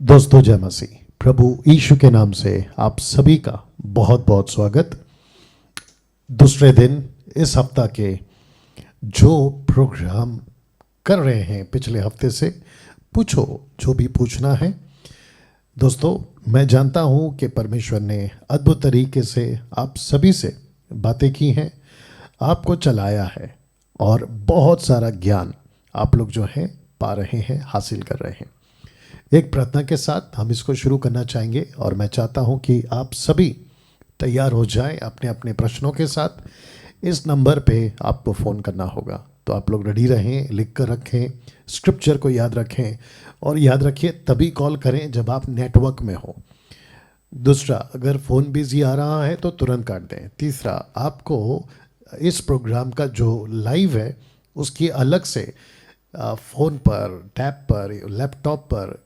दोस्तों जय मसीह। प्रभु यीशु के नाम से आप सभी का बहुत बहुत स्वागत। दूसरे दिन इस हफ्ता के जो प्रोग्राम कर रहे हैं पिछले हफ्ते से, पूछो जो भी पूछना है। दोस्तों मैं जानता हूं कि परमेश्वर ने अद्भुत तरीके से आप सभी से बातें की हैं, आपको चलाया है और बहुत सारा ज्ञान आप लोग जो है पा रहे हैं, हासिल कर रहे हैं। एक प्रार्थना के साथ हम इसको शुरू करना चाहेंगे और मैं चाहता हूं कि आप सभी तैयार हो जाएं अपने अपने प्रश्नों के साथ। इस नंबर पे आपको फ़ोन करना होगा, तो आप लोग रेडी रहें, लिख कर रखें, स्क्रिप्चर को याद रखें और याद रखिए तभी कॉल करें जब आप नेटवर्क में हो। दूसरा, अगर फ़ोन बिजी आ रहा है तो तुरंत काट दें। तीसरा, आपको इस प्रोग्राम का जो लाइव है उसकी अलग से फ़ोन पर, टैब पर, लैपटॉप पर,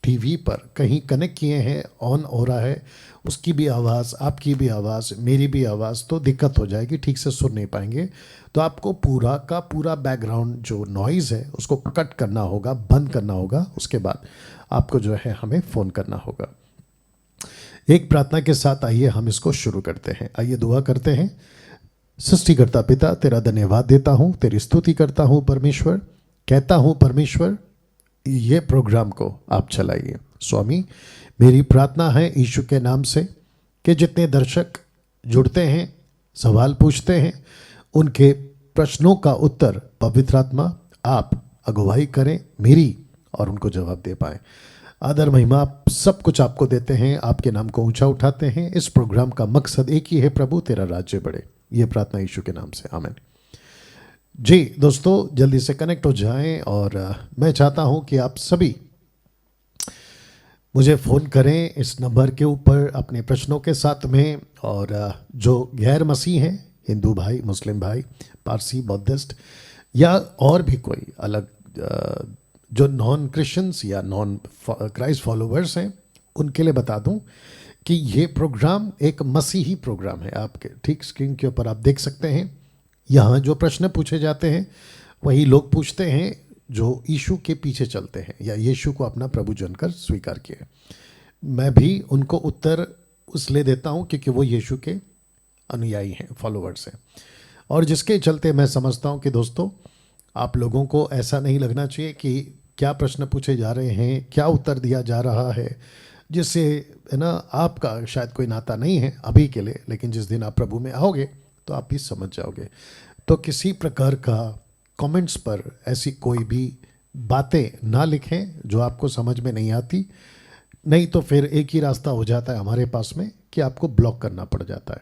टीवी पर कहीं कनेक्ट किए हैं, ऑन हो रहा है, उसकी भी आवाज़, आपकी भी आवाज़, मेरी भी आवाज़, तो दिक्कत हो जाएगी, ठीक से सुन नहीं पाएंगे। तो आपको पूरा का पूरा बैकग्राउंड जो नॉइज़ है उसको कट करना होगा, बंद करना होगा। उसके बाद आपको जो है हमें फ़ोन करना होगा। एक प्रार्थना के साथ आइए हम इसको शुरू करते हैं। आइए दुआ करते हैं। सृष्टिकर्ता पिता, तेरा धन्यवाद देता हूँ, तेरी स्तुति करता हूँ परमेश्वर। कहता हूँ परमेश्वर, ये प्रोग्राम को आप चलाइए। स्वामी, मेरी प्रार्थना है यीशु के नाम से कि जितने दर्शक जुड़ते हैं, सवाल पूछते हैं, उनके प्रश्नों का उत्तर पवित्र आत्मा आप अगुवाई करें मेरी, और उनको जवाब दे पाएँ। आदर महिमा सब कुछ आपको देते हैं, आपके नाम को ऊंचा उठाते हैं। इस प्रोग्राम का मकसद एक ही है, प्रभु तेरा राज्य बढ़े। ये प्रार्थना यीशु के नाम से, आमीन। जी दोस्तों, जल्दी से कनेक्ट हो जाएं और मैं चाहता हूं कि आप सभी मुझे फ़ोन करें इस नंबर के ऊपर अपने प्रश्नों के साथ में। और जो गैर मसीह हैं, हिंदू भाई, मुस्लिम भाई, पारसी, बौद्धिस्ट या और भी कोई अलग जो नॉन क्रिश्चियंस या नॉन क्राइस्ट फॉलोवर्स हैं, उनके लिए बता दूं कि ये प्रोग्राम एक मसीही प्रोग्राम है। आपके ठीक स्क्रीन के ऊपर आप देख सकते हैं, यहाँ जो प्रश्न पूछे जाते हैं वही लोग पूछते हैं जो यीशु के पीछे चलते हैं या यीशु को अपना प्रभु जानकर स्वीकार किए। मैं भी उनको उत्तर इसलिए देता हूँ क्योंकि वो यीशु के अनुयायी हैं, फॉलोवर्स हैं, और जिसके चलते मैं समझता हूँ कि दोस्तों आप लोगों को ऐसा नहीं लगना चाहिए कि क्या प्रश्न पूछे जा रहे हैं, क्या उत्तर दिया जा रहा है, जिससे है ना आपका शायद कोई नाता नहीं है अभी के लिए, लेकिन जिस दिन आप प्रभु में आओगे तो आप भी समझ जाओगे। तो किसी प्रकार का कमेंट्स पर ऐसी कोई भी बातें ना लिखें जो आपको समझ में नहीं आती, नहीं तो फिर एक ही रास्ता हो जाता है हमारे पास में कि आपको ब्लॉक करना पड़ जाता है,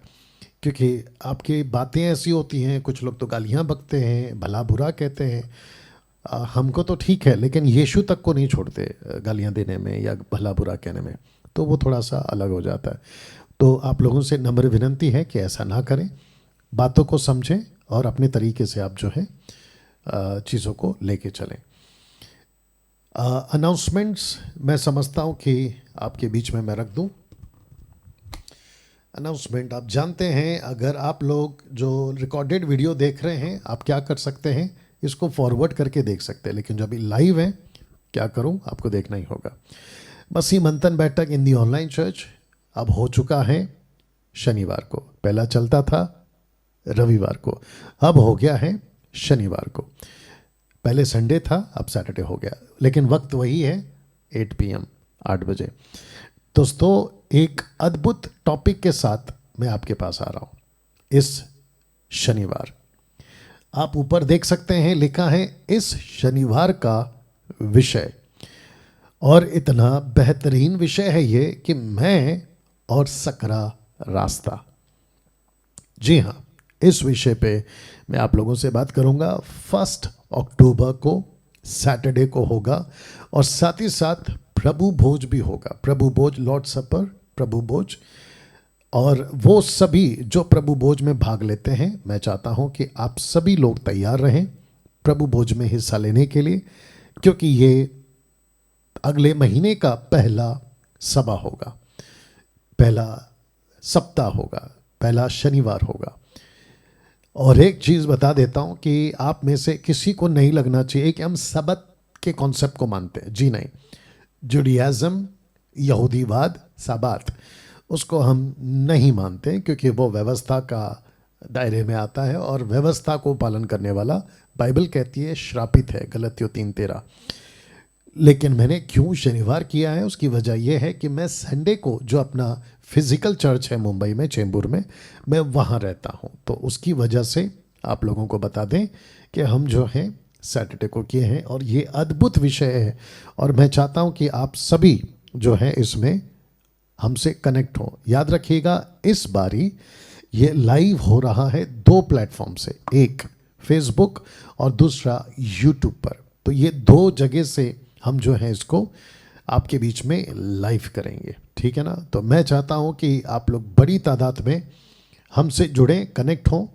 क्योंकि आपकी बातें ऐसी होती हैं। कुछ लोग तो गालियाँ बकते हैं, भला बुरा कहते हैं। हमको तो ठीक है, लेकिन यीशु तक को नहीं छोड़ते गालियाँ देने में या भला बुरा कहने में, तो वो थोड़ा सा अलग हो जाता है। तो आप लोगों से नम्र विनंती है कि ऐसा ना करें, बातों को समझें और अपने तरीके से आप जो है चीज़ों को लेके चलें। अनाउंसमेंट्स मैं समझता हूँ कि आपके बीच में मैं रख दूँ। अनाउंसमेंट आप जानते हैं, अगर आप लोग जो रिकॉर्डेड वीडियो देख रहे हैं, आप क्या कर सकते हैं, इसको फॉरवर्ड करके देख सकते हैं, लेकिन जो अभी लाइव है क्या करूं, आपको देखना ही होगा। मसीह मंथन बैठक इन दी ऑनलाइन चर्च अब हो चुका है शनिवार को। पहला चलता था रविवार को, अब हो गया है शनिवार को। पहले संडे था, अब सैटरडे हो गया, लेकिन वक्त वही है, 8 PM 8 बजे। दोस्तों एक अद्भुत टॉपिक के साथ मैं आपके पास आ रहा हूँ इस शनिवार। आप ऊपर देख सकते हैं लिखा है इस शनिवार का विषय, और इतना बेहतरीन विषय है ये कि मैं और सकरा रास्ता। जी हाँ, इस विषय पे मैं आप लोगों से बात करूंगा। 1 अक्टूबर को सैटरडे को होगा, और साथ ही साथ प्रभु भोज भी होगा। प्रभु भोज, लॉर्ड सपर, प्रभु भोज, और वो सभी जो प्रभु भोज में भाग लेते हैं, मैं चाहता हूं कि आप सभी लोग तैयार रहें प्रभु भोज में हिस्सा लेने के लिए, क्योंकि ये अगले महीने का पहला सभा होगा, पहला सप्ताह होगा, पहला शनिवार होगा। और एक चीज़ बता देता हूं कि आप में से किसी को नहीं लगना चाहिए कि हम सबत के कॉन्सेप्ट को मानते हैं। जी नहीं, जुडियाज़म, यहूदीवाद, साबात, उसको हम नहीं मानते क्योंकि वो व्यवस्था का दायरे में आता है और व्यवस्था को पालन करने वाला बाइबल कहती है श्रापित है, गलतियों 3:13। लेकिन मैंने क्यों शनिवार किया है, उसकी वजह यह है कि मैं संडे को जो अपना फिजिकल चर्च है मुंबई में, चेंबूर में, मैं वहाँ रहता हूँ, तो उसकी वजह से आप लोगों को बता दें कि हम जो हैं सैटरडे को किए हैं और ये अद्भुत विषय है और मैं चाहता हूँ कि आप सभी जो हैं इसमें हमसे कनेक्ट हो। याद रखिएगा, इस बारी ये लाइव हो रहा है 2 प्लेटफॉर्म से, एक फेसबुक और दूसरा यूट्यूब पर। तो ये 2 जगह से हम जो है इसको आपके बीच में लाइव करेंगे, ठीक है ना। तो मैं चाहता हूँ कि आप लोग बड़ी तादाद में हमसे जुड़ें, कनेक्ट हों,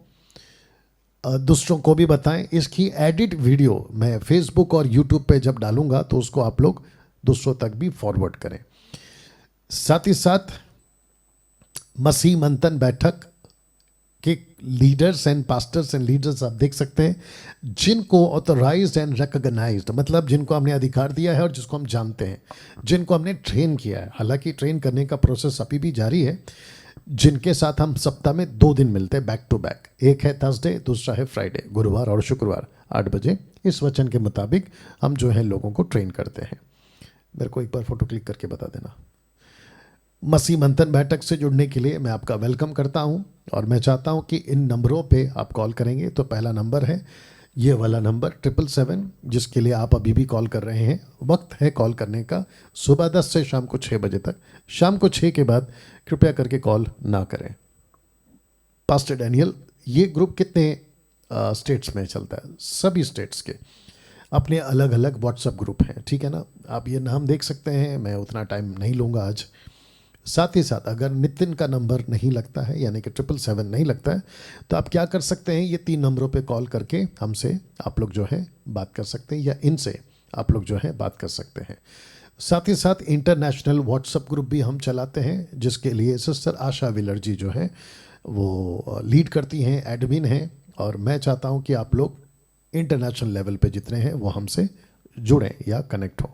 दूसरों को भी बताएं। इसकी एडिट वीडियो मैं फेसबुक और यूट्यूब पे जब डालूंगा तो उसको आप लोग दूसरों तक भी फॉरवर्ड करें। साथ ही साथ मसीह मंथन बैठक के leaders and pastors and leaders आप देख सकते हैं, जिनको ऑथोराइज्ड एंड रिकॉग्नाइज्ड, मतलब जिनको हमने अधिकार दिया है और जिसको हम जानते हैं, जिनको हमने ट्रेन किया है। हालांकि ट्रेन करने का प्रोसेस अभी भी जारी है, जिनके साथ हम सप्ताह में 2 दिन मिलते हैं बैक टू बैक। एक है थर्सडे, दूसरा है फ्राइडे, गुरुवार और शुक्रवार 8 बजे। इस वचन के मुताबिक हम जो है लोगों को ट्रेन करते हैं। मेरे को एक बार फोटो क्लिक करके बता देना। मसीह मंथन बैठक से जुड़ने के लिए मैं आपका वेलकम करता हूं और मैं चाहता हूं कि इन नंबरों पे आप कॉल करेंगे। तो पहला नंबर है ये वाला नंबर 777, जिसके लिए आप अभी भी कॉल कर रहे हैं। वक्त है कॉल करने का, सुबह 10 से शाम को 6 बजे तक। शाम को 6 के बाद कृपया करके कॉल ना करें। पास्टर डैनियल, ये ग्रुप कितने स्टेट्स में चलता है? सभी स्टेट्स के अपने अलग अलग व्हाट्सएप ग्रुप हैं, ठीक है ना। आप ये नाम देख सकते हैं, मैं उतना टाइम नहीं लूँगा आज। साथ ही साथ अगर नितिन का नंबर नहीं लगता है, यानी कि 777 नहीं लगता है, तो आप क्या कर सकते हैं, ये 3 नंबरों पे कॉल करके हमसे आप लोग जो है बात कर सकते हैं या इनसे आप लोग जो है बात कर सकते हैं। साथ ही साथ इंटरनेशनल व्हाट्सएप ग्रुप भी हम चलाते हैं, जिसके लिए सिस्टर आशा विलर जी जो है वो लीड करती हैं, एडमिन हैं। और मैं चाहता हूँ कि आप लोग इंटरनेशनल लेवल पे जितने हैं वो हमसे जुड़ें या कनेक्ट हो।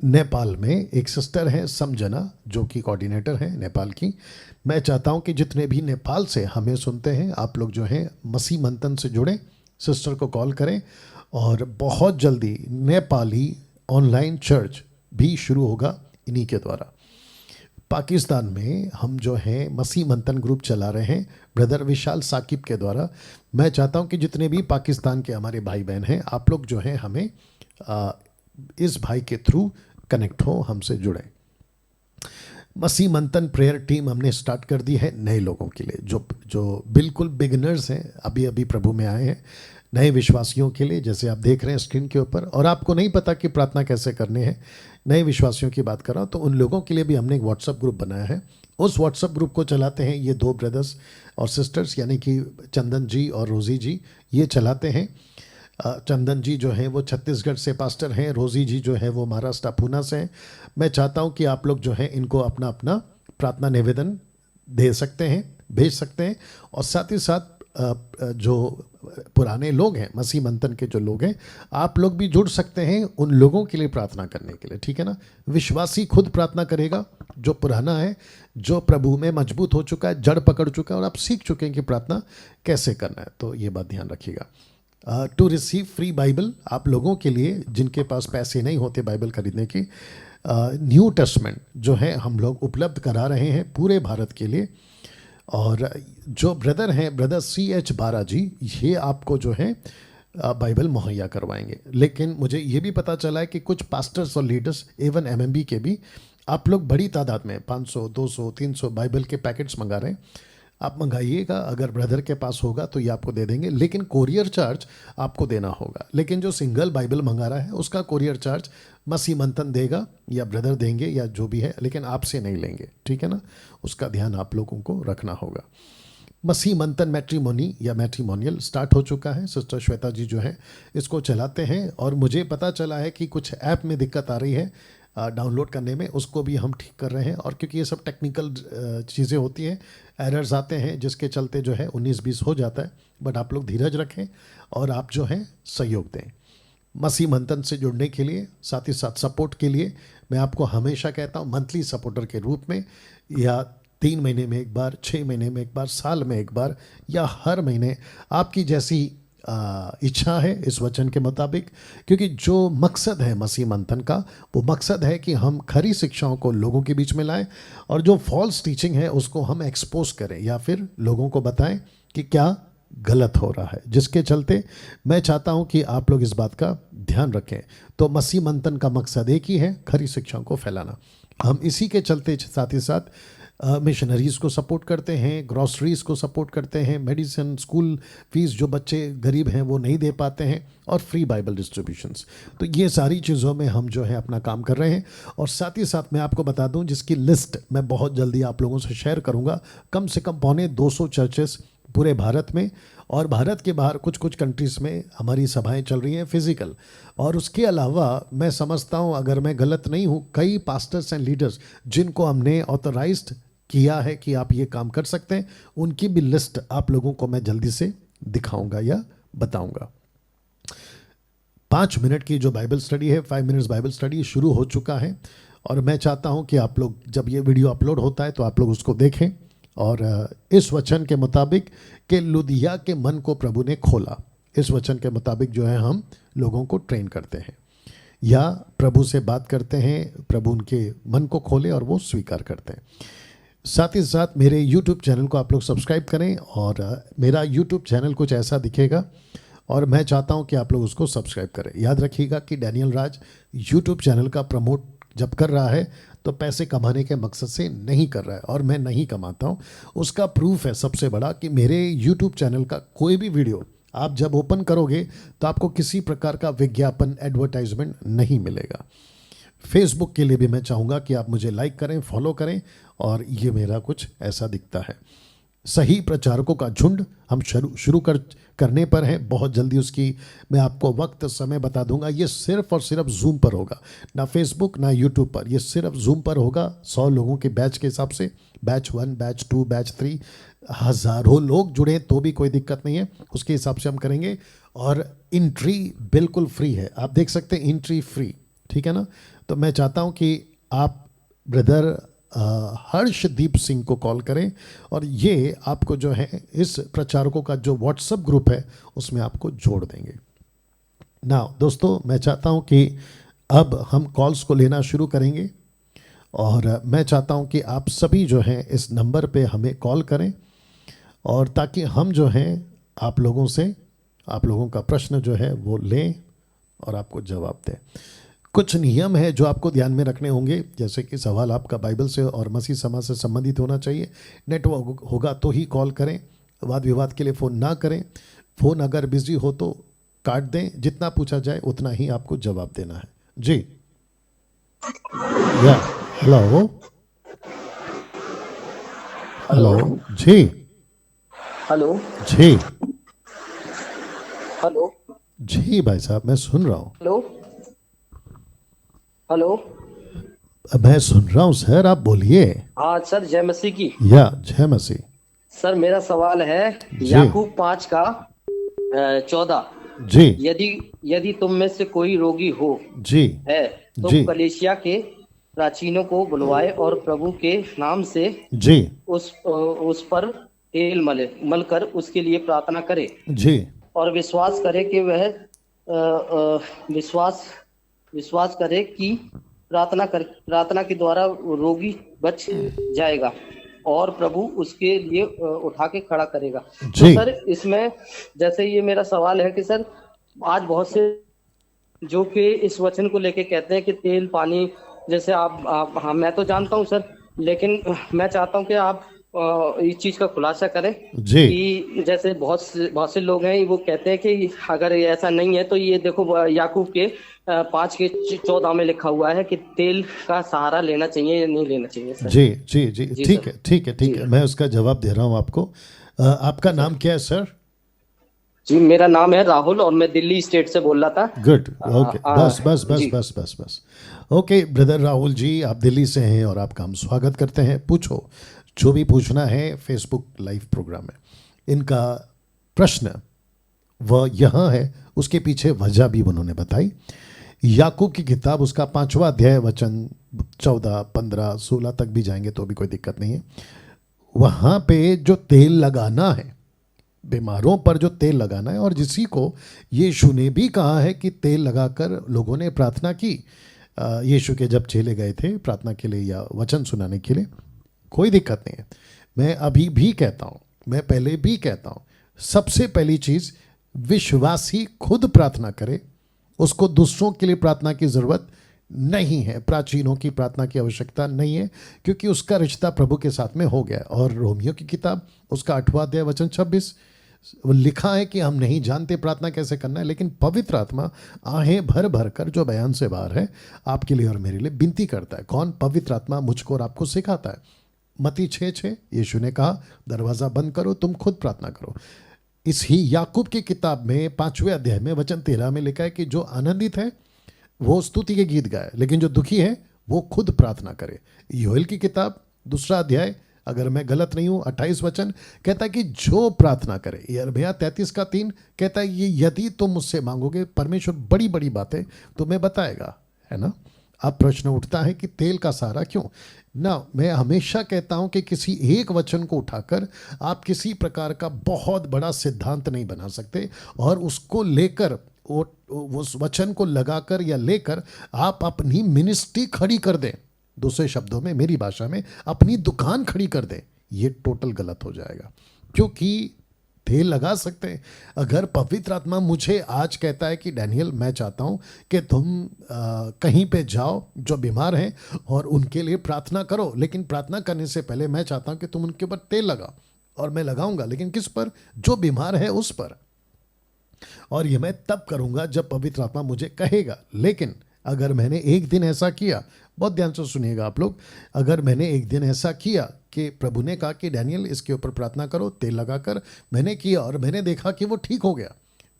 नेपाल में एक सिस्टर है समजना, जो कि कोऑर्डिनेटर हैं नेपाल की। मैं चाहता हूं कि जितने भी नेपाल से हमें सुनते हैं आप लोग जो हैं मसीह मंथन से जुड़ें, सिस्टर को कॉल करें। और बहुत जल्दी नेपाली ऑनलाइन चर्च भी शुरू होगा इन्हीं के द्वारा। पाकिस्तान में हम जो हैं मसीह मंथन ग्रुप चला रहे हैं ब्रदर विशाल साकिब के द्वारा। मैं चाहता हूं कि जितने भी पाकिस्तान के हमारे भाई बहन हैं, आप लोग जो हैं हमें इस भाई के थ्रू कनेक्ट हो, हमसे जुड़ें। मसीह मंथन प्रेयर टीम हमने स्टार्ट कर दी है नए लोगों के लिए, जो बिल्कुल बिगिनर्स हैं, अभी अभी प्रभु में आए हैं, नए विश्वासियों के लिए, जैसे आप देख रहे हैं स्क्रीन के ऊपर। और आपको नहीं पता कि प्रार्थना कैसे करनी है, नए विश्वासियों की बात कर रहा हूँ, तो उन लोगों के लिए भी हमने एक व्हाट्सएप ग्रुप बनाया है। उस व्हाट्सएप ग्रुप को चलाते हैं ये 2 ब्रदर्स और सिस्टर्स, यानी कि चंदन जी और रोजी जी, ये चलाते हैं। चंदन जी जो हैं वो छत्तीसगढ़ से पास्टर हैं, रोजी जी जो है वो महाराष्ट्र पूना से हैं। मैं चाहता हूं कि आप लोग जो हैं इनको अपना अपना प्रार्थना निवेदन दे सकते हैं, भेज सकते हैं। और साथ ही साथ जो पुराने लोग हैं, मसीह मंथन के जो लोग हैं, आप लोग भी जुड़ सकते हैं उन लोगों के लिए प्रार्थना करने के लिए, ठीक है ना। विश्वासी खुद प्रार्थना करेगा, जो पुराना है, जो प्रभु में मजबूत हो चुका है, जड़ पकड़ चुका है और आप सीख चुके हैं कि प्रार्थना कैसे करना है। तो ये बात ध्यान रखिएगा। टू रिसीव फ्री बाइबल, आप लोगों के लिए जिनके पास पैसे नहीं होते बाइबल खरीदने की, न्यू टेस्टमेंट जो है हम लोग उपलब्ध करा रहे हैं पूरे भारत के लिए। और जो ब्रदर हैं, ब्रदर CH बारा जी, ये आपको जो है बाइबल मुहैया करवाएंगे। लेकिन मुझे ये भी पता चला है कि कुछ पास्टर्स और लीडर्स, इवन MMB के भी, आप लोग बड़ी तादाद में 500, 200, 300 बाइबल के पैकेट्स मंगा रहे हैं। आप मंगाइएगा, अगर ब्रदर के पास होगा तो ये आपको दे देंगे, लेकिन कोरियर चार्ज आपको देना होगा। लेकिन जो सिंगल बाइबल मंगा रहा है उसका कोरियर चार्ज मसीह मंथन देगा या ब्रदर देंगे या जो भी है, लेकिन आपसे नहीं लेंगे, ठीक है ना। उसका ध्यान आप लोगों को रखना होगा। मसीह मंथन मैट्रिमोनी या मैट्रिमोनियल स्टार्ट हो चुका है। सिस्टर श्वेता जी जो है इसको चलाते हैं और मुझे पता चला है कि कुछ ऐप में दिक्कत आ रही है डाउनलोड करने में, उसको भी हम ठीक कर रहे हैं। और क्योंकि ये सब टेक्निकल चीज़ें होती हैं, एरर्स आते हैं, जिसके चलते जो है 19-20 हो जाता है। बट आप लोग धीरज रखें और आप जो है सहयोग दें। मसीह मंथन से जुड़ने के लिए, साथ ही साथ सपोर्ट के लिए मैं आपको हमेशा कहता हूँ मंथली सपोर्टर के रूप में, या 3 महीने में एक बार, 6 महीने में एक बार, साल में एक बार, या हर महीने, आपकी जैसी इच्छा है इस वचन के मुताबिक। क्योंकि जो मकसद है मसीह मंथन का, वो मकसद है कि हम खरी शिक्षाओं को लोगों के बीच में लाएं और जो फॉल्स टीचिंग है उसको हम एक्सपोज करें या फिर लोगों को बताएं कि क्या गलत हो रहा है, जिसके चलते मैं चाहता हूं कि आप लोग इस बात का ध्यान रखें। तो मसीह मंथन का मकसद एक ही है, खरी शिक्षाओं को फैलाना। हम इसी के चलते साथ ही साथ मिशनरीज को सपोर्ट करते हैं, ग्रॉसरीज को सपोर्ट करते हैं, मेडिसिन, स्कूल फीस जो बच्चे गरीब हैं वो नहीं दे पाते हैं, और फ्री बाइबल डिस्ट्रीब्यूशंस। तो ये सारी चीज़ों में हम जो है अपना काम कर रहे हैं। और साथ ही साथ मैं आपको बता दूं, जिसकी लिस्ट मैं बहुत जल्दी आप लोगों से शेयर करूंगा, कम से कम 250 चर्चेस पूरे भारत में, और भारत के बाहर कुछ कुछ कंट्रीज़ में हमारी सभाएं चल रही हैं फिजिकल। और उसके अलावा मैं समझता हूं, अगर मैं गलत नहीं हूं, कई पास्टर्स एंड लीडर्स जिनको हमने ऑथराइज्ड किया है कि आप ये काम कर सकते हैं, उनकी भी लिस्ट आप लोगों को मैं जल्दी से दिखाऊंगा या बताऊंगा। 5 मिनट की जो बाइबल स्टडी है, 5 मिनट्स बाइबल स्टडी शुरू हो चुका है। और मैं चाहता हूं कि आप लोग, जब ये वीडियो अपलोड होता है तो आप लोग उसको देखें, और इस वचन के मुताबिक कि लुदिया के मन को प्रभु ने खोला, इस वचन के मुताबिक जो है हम लोगों को ट्रेन करते हैं या प्रभु से बात करते हैं, प्रभु उनके मन को खोले और वो स्वीकार करते हैं। साथ ही साथ मेरे YouTube चैनल को आप लोग सब्सक्राइब करें, और मेरा YouTube चैनल कुछ ऐसा दिखेगा, और मैं चाहता हूं कि आप लोग उसको सब्सक्राइब करें। याद रखिएगा कि डैनियल राज YouTube चैनल का प्रमोट जब कर रहा है तो पैसे कमाने के मकसद से नहीं कर रहा है, और मैं नहीं कमाता हूं। उसका प्रूफ है सबसे बड़ा कि मेरे YouTube चैनल का कोई भी वीडियो आप जब ओपन करोगे तो आपको किसी प्रकार का विज्ञापन, एडवर्टाइजमेंट नहीं मिलेगा। फेसबक के लिए भी मैं चाहूँगा कि आप मुझे लाइक करें, फॉलो करें, और ये मेरा कुछ ऐसा दिखता है। सही प्रचारकों का झुंड हम शुरू करने पर हैं, बहुत जल्दी उसकी मैं आपको वक्त समय बता दूंगा। ये सिर्फ और सिर्फ जूम पर होगा, ना फेसबुक ना यूट्यूब पर, ये सिर्फ जूम पर होगा। 100 लोगों के बैच के हिसाब से, बैच 1, बैच 2, बैच 3, हज़ारों लोग जुड़े तो भी कोई दिक्कत नहीं है, उसके हिसाब से हम करेंगे। और एंट्री बिल्कुल फ्री है, आप देख सकते हैं, एंट्री फ्री, ठीक है ना। तो मैं चाहता हूं कि आप ब्रदर हर्षदीप सिंह को कॉल करें, और ये आपको जो है इस प्रचारकों का जो व्हाट्सएप ग्रुप है उसमें आपको जोड़ देंगे। ना दोस्तों, मैं चाहता हूं कि अब हम कॉल्स को लेना शुरू करेंगे, और मैं चाहता हूं कि आप सभी जो हैं इस नंबर पे हमें कॉल करें, और ताकि हम जो हैं आप लोगों से, आप लोगों का प्रश्न जो है वो लें और आपको जवाब दें। कुछ नियम है जो आपको ध्यान में रखने होंगे, जैसे कि सवाल आपका बाइबल से और मसीह समाज से संबंधित होना चाहिए। नेटवर्क होगा तो ही कॉल करें, वाद विवाद के लिए फ़ोन ना करें। फ़ोन अगर बिजी हो तो काट दें, जितना पूछा जाए उतना ही आपको जवाब देना है जी। या हेलो हेलो जी, हेलो जी हेलो जी भाई साहब, मैं सुन रहा हूँ। हेलो हेलो मैं सुन रहा हूँ सर, आप बोलिए। हाँ सर, जय मसीह की। या जय मसीह। सर मेरा सवाल है जी। याकूब 5 का 14। जी यदि यदि तुम में से कोई रोगी हो जी है तो जी कलीसिया के प्राचीनों को बुलवाए और प्रभु के नाम से जी उस पर तेल मलकर उसके लिए प्रार्थना करे, जी और विश्वास करे कि वह विश्वास करे कि प्रार्थना के द्वारा रोगी बच जाएगा और प्रभु उसके लिए उठा के खड़ा करेगा। तो सर इसमें जैसे ये मेरा सवाल है कि सर आज बहुत से जो कि इस वचन को लेके कहते हैं कि तेल पानी, जैसे आप हाँ मैं तो जानता हूँ सर, लेकिन मैं चाहता हूँ कि आप इस चीज का खुलासा करें कि जैसे बहुत से लोग हैं वो कहते हैं कि अगर ऐसा नहीं है तो ये देखो याकूब के 5 के 14 में लिखा हुआ है कि तेल का सहारा लेना चाहिए या नहीं लेना चाहिए सर। जी जी जी ठीक है ठीक है ठीक है, मैं उसका जवाब दे रहा हूँ आपको। आपका नाम क्या है सर? जी मेरा नाम है राहुल और मैं दिल्ली स्टेट से बोल रहा था। गुड, ओके, बस बस बस बस बस बस ओके ब्रदर राहुल जी, आप दिल्ली से हैं और आपका हम स्वागत करते हैं। पूछो जो भी पूछना है फेसबुक लाइव प्रोग्राम में। इनका प्रश्न वह यहाँ है, उसके पीछे वजह भी उन्होंने बताई। याकूब की किताब उसका 5वां अध्याय वचन 14, 15, 16 तक भी जाएंगे तो भी कोई दिक्कत नहीं है। वहाँ पे जो तेल लगाना है, बीमारों पर जो तेल लगाना है, और जिसी को यीशु ने भी कहा है कि तेल लगाकर लोगों ने प्रार्थना की। यीशु के जब चेले गए थे प्रार्थना के लिए या वचन सुनाने के लिए, कोई दिक्कत नहीं है। मैं अभी भी कहता हूँ, मैं पहले भी कहता हूँ, सबसे पहली चीज़ विश्वासी खुद प्रार्थना करे, उसको दूसरों के लिए प्रार्थना की ज़रूरत नहीं है, प्राचीनों की प्रार्थना की आवश्यकता नहीं है, क्योंकि उसका रिश्ता प्रभु के साथ में हो गया। और रोमियो की किताब उसका 8वां अध्याय वचन 26 लिखा है कि हम नहीं जानते प्रार्थना कैसे करना है, लेकिन पवित्र आत्मा आहें भर भर कर जो बयान से बाहर है आपके लिए और मेरे लिए विनती करता है। कौन? पवित्र आत्मा मुझको और आपको सिखाता है। मत्ती 6:6 यीशु ने कहा, दरवाज़ा बंद करो, तुम खुद प्रार्थना करो। इसी याकूब की किताब में 5वें अध्याय में वचन 13 में लिखा है कि जो आनंदित है वो स्तुति के गीत गाए, लेकिन जो दुखी है वो खुद प्रार्थना करे। योएल की किताब 2 अध्याय, अगर मैं गलत नहीं हूं, 28 वचन कहता है कि जो प्रार्थना करे। यिर्मयाह 33:3 कहता है ये यदि तुम मुझसे मांगोगे, परमेश्वर बड़ी बड़ी बातें तुम्हें बताएगा, है ना। अब प्रश्न उठता है कि तेल का सहारा क्यों ना। मैं हमेशा कहता हूं कि किसी एक वचन को उठाकर आप किसी प्रकार का बहुत बड़ा सिद्धांत नहीं बना सकते, और उसको लेकर उस वचन को लगाकर या लेकर आप अपनी मिनिस्ट्री खड़ी कर दें। दूसरे शब्दों में, मेरी भाषा में, अपनी दुकान खड़ी कर दें। ये टोटल गलत हो जाएगा, क्योंकि तेल लगा सकते हैं। अगर पवित्र आत्मा मुझे आज कहता है कि डैनियल मैं चाहता हूं कि तुम कहीं पे जाओ जो बीमार हैं और उनके लिए प्रार्थना करो, लेकिन प्रार्थना करने से पहले मैं चाहता हूं कि तुम उनके ऊपर तेल लगाओ, और मैं लगाऊंगा, लेकिन किस पर? जो बीमार है उस पर। और ये मैं तब करूंगा जब पवित्र आत्मा मुझे कहेगा। लेकिन अगर मैंने एक दिन ऐसा किया, बहुत ध्यान से सुनिएगा आप लोग, अगर मैंने एक दिन ऐसा किया कि प्रभु ने कहा कि डैनियल इसके ऊपर प्रार्थना करो तेल लगाकर, मैंने किया और मैंने देखा कि वो ठीक हो गया,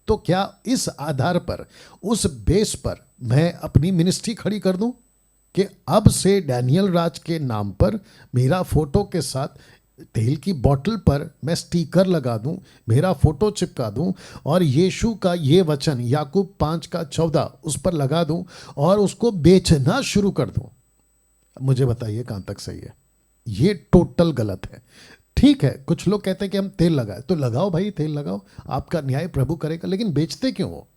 तो क्या इस आधार पर, उस बेस पर मैं अपनी मिनिस्ट्री खड़ी कर दूं कि अब से डैनियल राज के नाम पर मेरा फोटो के साथ तेल की बोतल पर मैं स्टिकर लगा दूं, मेरा फोटो चिपका दूं, और यीशु का ये वचन याकूब 5:14 उस पर लगा दूं और उसको बेचना शुरू कर दूं? मुझे बताइए कहां तक सही है? ये टोटल गलत है। ठीक है, कुछ लोग कहते हैं कि हम तेल लगाए, तो लगाओ भाई, तेल लगाओ, आपका न्याय प्रभु करेगा, लेकिन बेचते क्यों हो?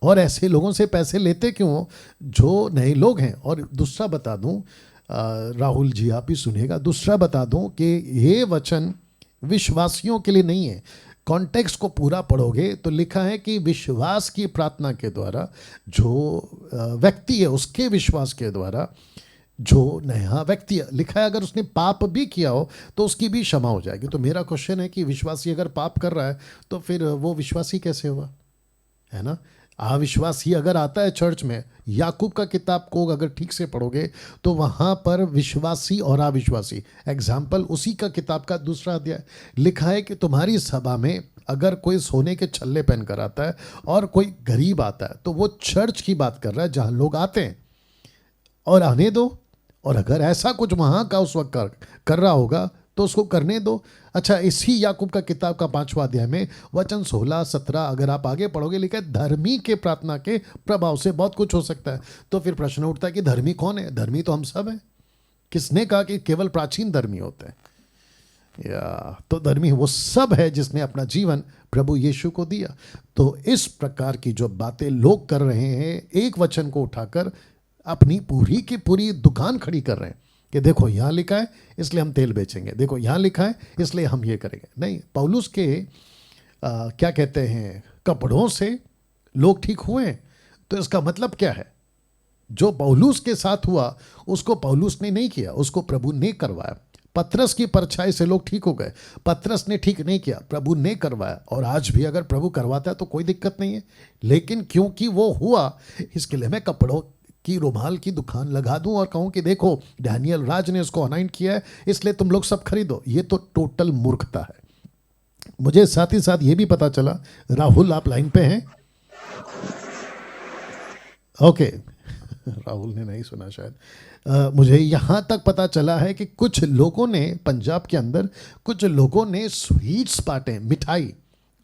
और ऐसे लोगों से पैसे लेते क्यों हो जो नए लोग हैं? और दूसरा बता दूं, राहुल जी आप ही सुनिएगा, दूसरा बता दूं कि ये वचन विश्वासियों के लिए नहीं है। कॉन्टेक्स्ट को पूरा पढ़ोगे तो लिखा है कि विश्वास की प्रार्थना के द्वारा जो व्यक्ति है, उसके विश्वास के द्वारा जो नया व्यक्ति है, लिखा है अगर उसने पाप भी किया हो तो उसकी भी क्षमा हो जाएगी। तो मेरा क्वेश्चन है कि विश्वासी अगर पाप कर रहा है तो फिर वो विश्वासी कैसे हुआ, है ना। अविश्वासी अगर आता है चर्च में, याकूब का किताब को अगर ठीक से पढ़ोगे तो वहाँ पर विश्वासी और अविश्वासी, एग्जाम्पल उसी का किताब का 2 अध्याय लिखा है कि तुम्हारी सभा में अगर कोई सोने के छल्ले पहन कर आता है और कोई गरीब आता है, तो वो चर्च की बात कर रहा है जहाँ लोग आते हैं, और आने दो। और अगर ऐसा कुछ वहाँ का उस वक्त कर रहा होगा तो उसको करने दो। अच्छा, इसी याकूब का किताब का 5वां अध्याय में वचन 16-17 अगर आप आगे पढ़ोगे, लिखा है धर्मी के प्रार्थना के प्रभाव से बहुत कुछ हो सकता है। तो फिर प्रश्न उठता है कि धर्मी कौन है? धर्मी तो हम सब हैं। किसने कहा कि केवल प्राचीन धर्मी होते हैं? या तो धर्मी वो सब है जिसने अपना जीवन प्रभु यीशु को दिया। तो इस प्रकार की जो बातें लोग कर रहे हैं, एक वचन को उठाकर अपनी पूरी की पूरी दुकान खड़ी कर रहे हैं कि देखो यहाँ लिखा है इसलिए हम तेल बेचेंगे, देखो यहाँ लिखा है इसलिए हम ये करेंगे। नहीं, पौलुस के क्या कहते हैं, कपड़ों से लोग ठीक हुए, तो इसका मतलब क्या है? जो पौलुस के साथ हुआ उसको पौलुस ने नहीं किया, उसको प्रभु ने करवाया। पतरस की परछाई से लोग ठीक हो गए, पतरस ने ठीक नहीं किया, प्रभु ने करवाया। और आज भी अगर प्रभु करवाता है तो कोई दिक्कत नहीं है, लेकिन क्योंकि वो हुआ इसके लिए मैं कपड़ों की रुमाल की दुकान लगा दूं और कहूं कि देखो डैनियल राज ने इसको अनाइंट किया है इसलिए तुम लोग सब खरीदो। ये तो टोटल मूर्खता है। मुझे साथ ही साथ ये भी पता चला, राहुल आप लाइन पे हैं? ओके, राहुल ने नहीं सुना शायद। मुझे यहाँ तक पता चला है कि कुछ लोगों ने पंजाब के अंदर, कुछ लोगों ने स्वीट्स बांटे, मिठाई,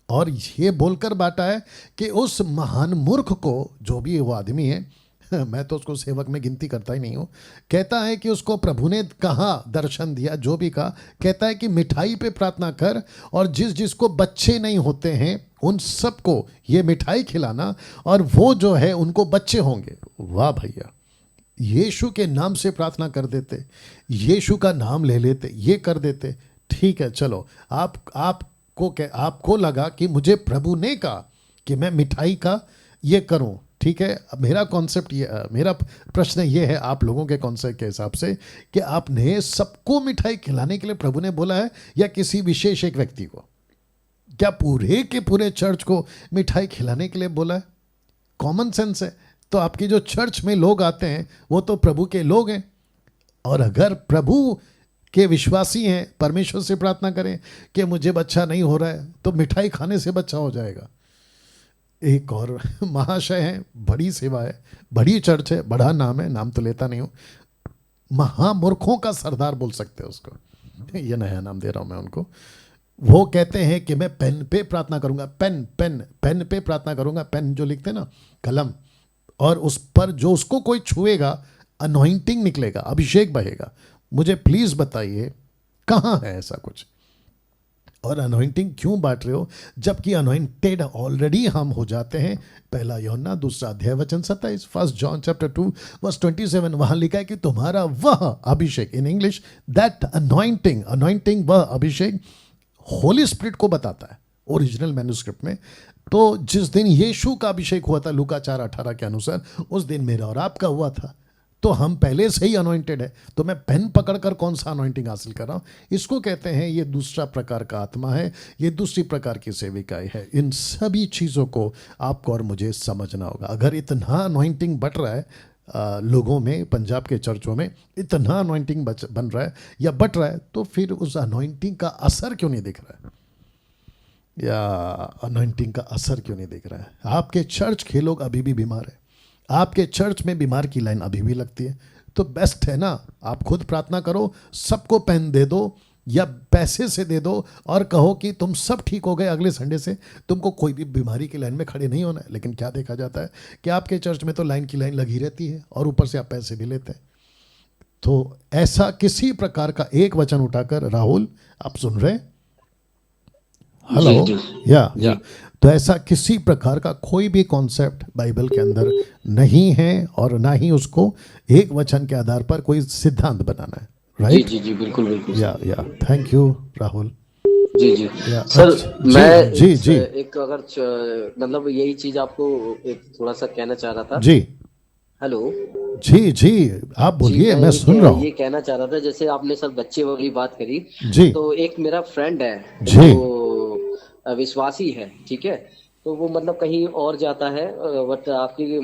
और ये बोलकर बांटा है कि उस महान मूर्ख को, जो भी वो आदमी है, मैं तो उसको सेवक में गिनती करता ही नहीं हूँ, कहता है कि उसको प्रभु ने कहा, दर्शन दिया, जो भी कहा, कहता है कि मिठाई पे प्रार्थना कर और जिस जिसको बच्चे नहीं होते हैं उन सबको ये मिठाई खिलाना और वो जो है उनको बच्चे होंगे। वाह भैया, यीशु के नाम से प्रार्थना कर देते, यीशु का नाम ले लेते, ये कर देते। ठीक है, चलो, आपको लगा कि मुझे प्रभु ने कहा कि मैं मिठाई का ये करूं। ठीक है, मेरा कॉन्सेप्ट ये, मेरा प्रश्न ये है आप लोगों के कॉन्सेप्ट के हिसाब से कि आपने सबको मिठाई खिलाने के लिए प्रभु ने बोला है या किसी विशेष एक व्यक्ति को? क्या पूरे के पूरे चर्च को मिठाई खिलाने के लिए बोला है? कॉमन सेंस है। तो आपकी जो चर्च में लोग आते हैं वो तो प्रभु के लोग हैं, और अगर प्रभु के विश्वासी हैं, परमेश्वर से प्रार्थना करें कि मुझे बच्चा नहीं हो रहा है, तो मिठाई खाने से बच्चा हो जाएगा। एक और महाशय है, बड़ी सेवा है, बड़ी चर्च है, बड़ा नाम है, नाम तो लेता नहीं हूँ, महामूर्खों का सरदार बोल सकते हैं उसको, ये नया नाम दे रहा हूँ मैं उनको। वो कहते हैं कि मैं पेन पे प्रार्थना करूंगा, पेन पे प्रार्थना करूंगा, पेन जो लिखते हैं ना, कलम, और उस पर जो उसको कोई छुएगा अनॉइंटिंग निकलेगा, अभिषेक बहेगा। मुझे प्लीज बताइए कहाँ है ऐसा कुछ? और अनॉइंटिंग क्यों बांट रहे हो जबकि अनॉइंटेड ऑलरेडी हम हो जाते हैं? पहला यूहन्ना 2 अध्याय वचन 27, 1 जॉन चैप्टर 2 वर्स 27, वहां लिखा है कि तुम्हारा वह अभिषेक, इन इंग्लिश दैट अनॉइंटिंग वह अभिषेक होली स्पिरिट को बताता है ओरिजिनल मैन्युस्क्रिप्ट में। तो जिस दिन यीशु का अभिषेक हुआ था लूका 4:18 के अनुसार, उस दिन मेरा और आपका हुआ था। तो हम पहले से ही अनॉइंटेड है, तो मैं पेन पकड़कर कौन सा अनॉइंटिंग हासिल कर रहा हूँ? इसको कहते हैं ये दूसरा प्रकार का आत्मा है, ये दूसरी प्रकार की सेविकाई है। इन सभी चीज़ों को आपको और मुझे समझना होगा। अगर इतना अनॉइंटिंग बट रहा है लोगों में, पंजाब के चर्चों में इतना अनॉइंटिंग बन रहा है या बट रहा है, तो फिर उस अनॉइंटिंग का असर क्यों नहीं दिख रहा है? या अनॉइंटिंग का असर क्यों नहीं दिख रहा है? आपके चर्च के लोग अभी भी बीमार है, आपके चर्च में बीमार की लाइन अभी भी लगती है। तो बेस्ट है ना, आप खुद प्रार्थना करो, सबको पेन दे दो या पैसे से दे दो और कहो कि तुम सब ठीक हो गए, अगले संडे से तुमको कोई भी बीमारी की लाइन में खड़े नहीं होना है। लेकिन क्या देखा जाता है कि आपके चर्च में तो लाइन की लाइन लगी रहती है और ऊपर से आप पैसे भी लेते हैं। तो ऐसा किसी प्रकार का एक वचन उठाकर, राहुल आप सुन रहे हैं? हेलो, या तो ऐसा किसी प्रकार का कोई भी कॉन्सेप्ट बाइबल के अंदर नहीं है और ना ही उसको एक वचन के आधार पर कोई सिद्धांत बनाना है। राइट? जी बिल्कुल या थैंक यू राहुल। जी सर, मैं जी एक अगर मतलब यही चीज आपको एक थोड़ा सा कहना चाह रहा था। जी हेलो, जी आप बोलिए, मैं सुन रहा हूँ। ये कहना चाह रहा था, जैसे आपने सर बच्चे वाली बात करी जी, तो एक मेरा फ्रेंड है जी, तो विश्वासी है, ठीक है, तो वो मतलब कहीं और जाता है, बट आपकी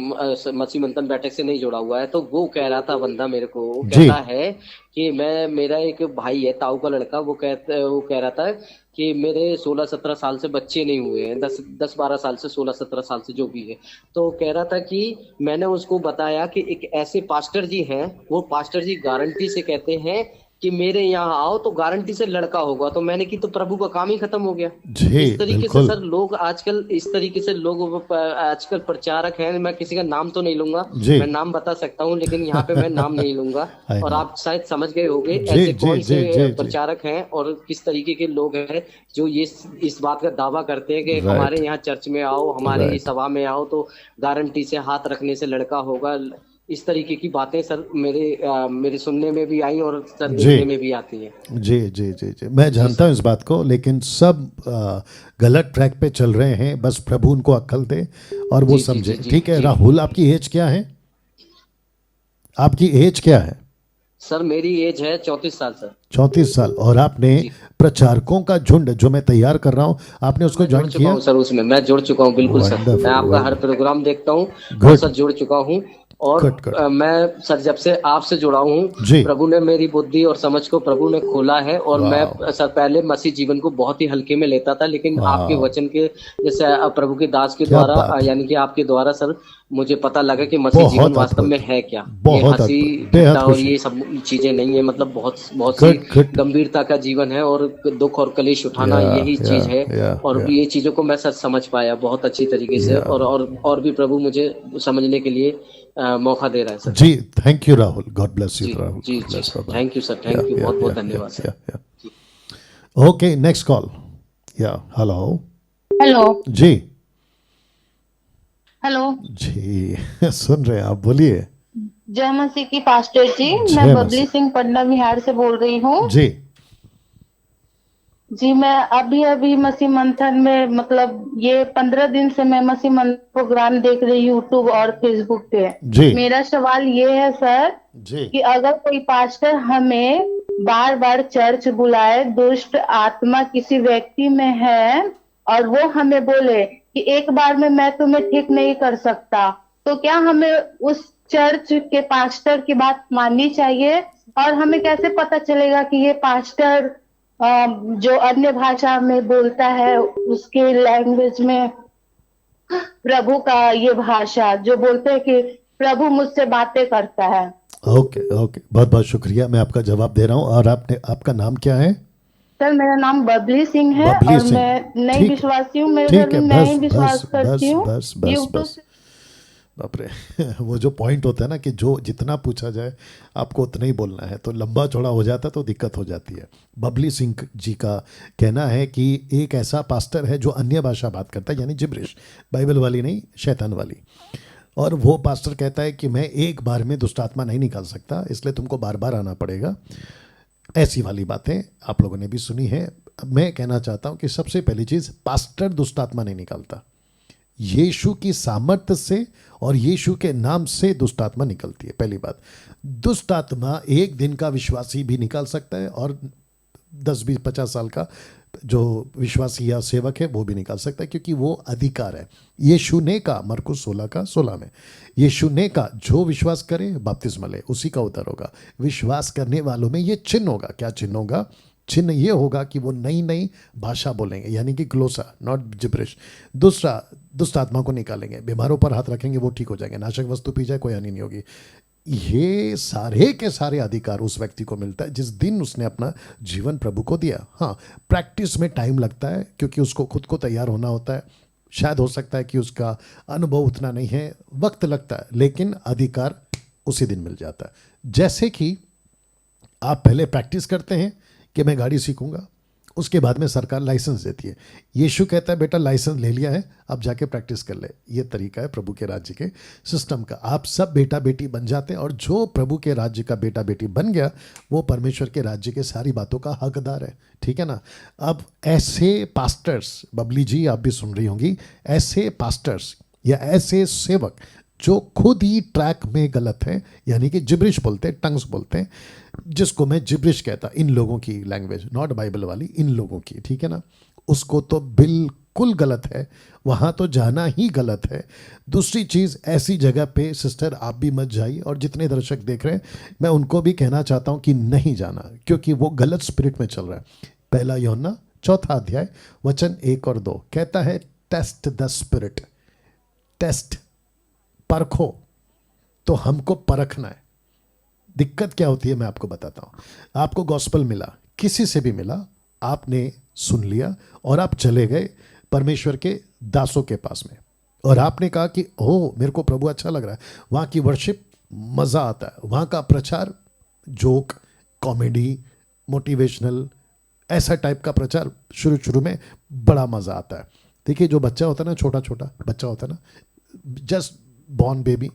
मसीह मंथन बैठक से नहीं जुड़ा हुआ है। तो वो कह रहा था बंदा मेरे को, कहता है कि मेरा एक भाई है, ताऊ का लड़का, वो कह रहा था कि मेरे 16-17 साल से बच्चे नहीं हुए हैं, 10-12 साल से, 16-17 साल से जो भी है। तो कह रहा था कि मैंने उसको बताया कि एक ऐसे पास्टर जी हैं, वो पास्टर जी गारंटी से कहते हैं कि मेरे यहाँ आओ तो गारंटी से लड़का होगा। तो मैंने की तो प्रभु का काम ही खत्म हो गया। इस तरीके से सर लोग आजकल, इस तरीके से लोग आजकल प्रचारक हैं, मैं किसी का नाम तो नहीं लूंगा, मैं नाम बता सकता हूँ लेकिन यहाँ पे मैं नाम नहीं लूंगा और आप शायद समझ गए होंगे ऐसे कौन से प्रचारक हैं और किस तरीके के लोग हैं जो ये इस बात का दावा करते हैं कि हमारे यहाँ चर्च में आओ, हमारे सभा में आओ तो गारंटी से हाथ रखने से लड़का होगा। इस तरीके की बातें सर मेरे सुनने में भी आई और सर देखने में भी आती हैं। जी, मैं जानता हूँ इस बात को, लेकिन सब गलत ट्रैक पे चल रहे हैं। बस प्रभु उनको अक्ल दे और वो समझे। ठीक है राहुल, आपकी एज क्या है? आपकी एज क्या है? सर मेरी एज है 34 साल सर। 34 साल। और आपने प्रचारकों का झुंड जो मैं तैयार कर रहा हूँ, आपने उसको ज्वाइन किया? सर उसमें मैं जुड़ चुका हूँ, बिल्कुल सर, मैं आपका हर प्रोग्राम देखता हूँ सर, जुड़ चुका हूँ और कट। मैं सर जब से आपसे जुड़ा हूँ, जी। प्रभु ने मेरी बुद्धि और समझ को प्रभु ने खोला है। और वाह। मैं सर पहले मसीह जीवन को बहुत ही हल्के में लेता था, लेकिन आपके वाह, वचन के जैसे प्रभु के दास के क्या द्वारा बात है। यानी कि आपके द्वारा सर मुझे पता लगा कि मसीह जीवन बहुत वास्तव में अद्भुत, है क्या। ये बहुत हंसी अद्भुत, बेहद ठट्टा और खुशी। ये सब चीजें नहीं है, मतलब बहुत बहुत सी गुड गुड। गंभीरता का जीवन है और दुख और कलेश उठाना या यही या चीज है। या और या ये चीजों को मैं सर समझ पाया बहुत अच्छी तरीके से, या और भी प्रभु मुझे समझने के लिए मौका दे रहा है सर। जी, thank you Rahul, God bless you जी राहुल, जी गॉड जी bless. Bye sir, bye. Thank you sir, yeah thank you, yeah बहुत बहुत या या धन्यवाद sir. Yeah okay, next call. Yeah hello. Hello. जी हेलो। जी सुन रहे हैं आप, बोलिए। जय मसीह की पास्टर जी, मैं जय बबली मसीह। सिंह पटना बिहार से बोल रही हूँ। जी जी, मैं अभी अभी मसीह मंथन में, मतलब ये 15 दिन से मैं मसीह मंथन प्रोग्राम देख रही हूँ यूट्यूब और फेसबुक पे। जी मेरा सवाल ये है सर जी कि अगर कोई पास्टर हमें बार बार चर्च बुलाए, दुष्ट आत्मा किसी व्यक्ति में है, और वो हमें बोले कि एक बार में मैं तुम्हें ठीक नहीं कर सकता, तो क्या हमें उस चर्च के पास्टर की बात माननी चाहिए? और हमें कैसे पता चलेगा कि ये पास्टर जो अन्य भाषा में बोलता है, उसके लैंग्वेज में प्रभु का ये भाषा जो बोलते हैं कि प्रभु मुझसे बातें करता है? ओके ओके, बहुत बहुत शुक्रिया, मैं आपका जवाब दे रहा हूँ। और आपने, आपका नाम क्या है? सर मेरा नाम बबली सिंह है बबली और सिंह। मैं नई ठीक है, विश्वासी हूँ। मेरे घर ठीक में है, मैं ही बस बस विश्वास करती बस हूँ बस बस यूट्यूब बस। से। बाप रे वो जो पॉइंट होता है ना कि जो जितना पूछा जाए आपको उतना ही बोलना है, तो लंबा चौड़ा हो जाता है तो दिक्कत हो जाती है। बबली सिंह जी का कहना है कि एक ऐसा पास्टर है जो अन्य भाषा बात करता है, यानी जिब्रिश, बाइबल वाली नहीं, शैतान वाली। और वो पास्टर कहता है कि मैं एक बार में दुष्ट आत्मा नहीं निकाल सकता, इसलिए तुमको बार बार आना पड़ेगा। ऐसी वाली बातें आप लोगों ने भी सुनी है। अब मैं कहना चाहता हूं कि सबसे पहली चीज, पास्टर दुष्ट आत्मा नहीं निकालता। यीशु की सामर्थ्य से और यीशु के नाम से दुष्ट आत्मा निकलती है, पहली बात। दुष्ट आत्मा एक दिन का विश्वासी भी निकाल सकता है, और 10 20 50 साल का जो विश्वासी या सेवक है वो भी निकाल सकता है, क्योंकि वो अधिकार है। यीशु ने कहा, मरकुस 16 में, यीशु ने कहा जो विश्वास करे बपतिस्मा ले, उसी का उद्धार होगा। विश्वास करने वालों में ये चिन्ह होगा। क्या चिन्ह होगा? चिन्ह ये होगा कि वो नई नई भाषा बोलेंगे, यानी कि ग्लोसा, नॉट जिब्रिश। दूसरा, दुष्ट आत्मा को निकालेंगे, बीमारों पर हाथ रखेंगे वो ठीक हो जाएंगे, नाशक वस्तु पी जाए कोई हानि नहीं होगी। ये सारे के सारे अधिकार उस व्यक्ति को मिलता है जिस दिन उसने अपना जीवन प्रभु को दिया। हाँ, प्रैक्टिस में टाइम लगता है, क्योंकि उसको खुद को तैयार होना होता है। शायद हो सकता है कि उसका अनुभव उतना नहीं है, वक्त लगता है, लेकिन अधिकार उसी दिन मिल जाता है। जैसे कि आप पहले प्रैक्टिस करते हैं कि मैं गाड़ी सीखूंगा, उसके बाद में सरकार लाइसेंस देती है। यीशु कहता है बेटा लाइसेंस ले लिया है, अब जाके प्रैक्टिस कर ले। ये तरीका है प्रभु के राज्य के सिस्टम का। आप सब बेटा बेटी बन जाते हैं, और जो प्रभु के राज्य का बेटा बेटी बन गया वो परमेश्वर के राज्य के सारी बातों का हकदार है। ठीक है ना? अब ऐसे पास्टर्स, बबली जी आप भी सुन रही होंगी, ऐसे पास्टर्स या ऐसे सेवक जो खुद ही ट्रैक में गलत है, यानी कि जिब्रिश बोलते हैं, टंग्स बोलते हैं, जिसको मैं जिब्रिश कहता, इन लोगों की लैंग्वेज, नॉट बाइबल वाली, इन लोगों की। ठीक है ना? उसको तो बिल्कुल गलत है, वहाँ तो जाना ही गलत है। दूसरी चीज़, ऐसी जगह पे सिस्टर आप भी मत जाइए, और जितने दर्शक देख रहे हैं मैं उनको भी कहना चाहता हूँ कि नहीं जाना, क्योंकि वो गलत स्पिरिट में चल रहा है। पहला यूहन्ना 4 वचन 1 और 2 कहता है, टेस्ट द स्पिरिट। टेस्ट, परखो, तो हमको परखना है। दिक्कत क्या होती है मैं आपको बताता हूँ। आपको गॉस्पल मिला, किसी से भी मिला, आपने सुन लिया और आप चले गए परमेश्वर के दासों के पास में, और आपने कहा कि ओ मेरे को प्रभु अच्छा लग रहा है, वहाँ की वर्शिप मज़ा आता है, वहाँ का प्रचार जोक, कॉमेडी, मोटिवेशनल, ऐसा टाइप का प्रचार शुरू में बड़ा मज़ा आता है। देखिए जो बच्चा होता है ना, छोटा छोटा बच्चा होता है ना, जस्ट बॉर्न बेबी,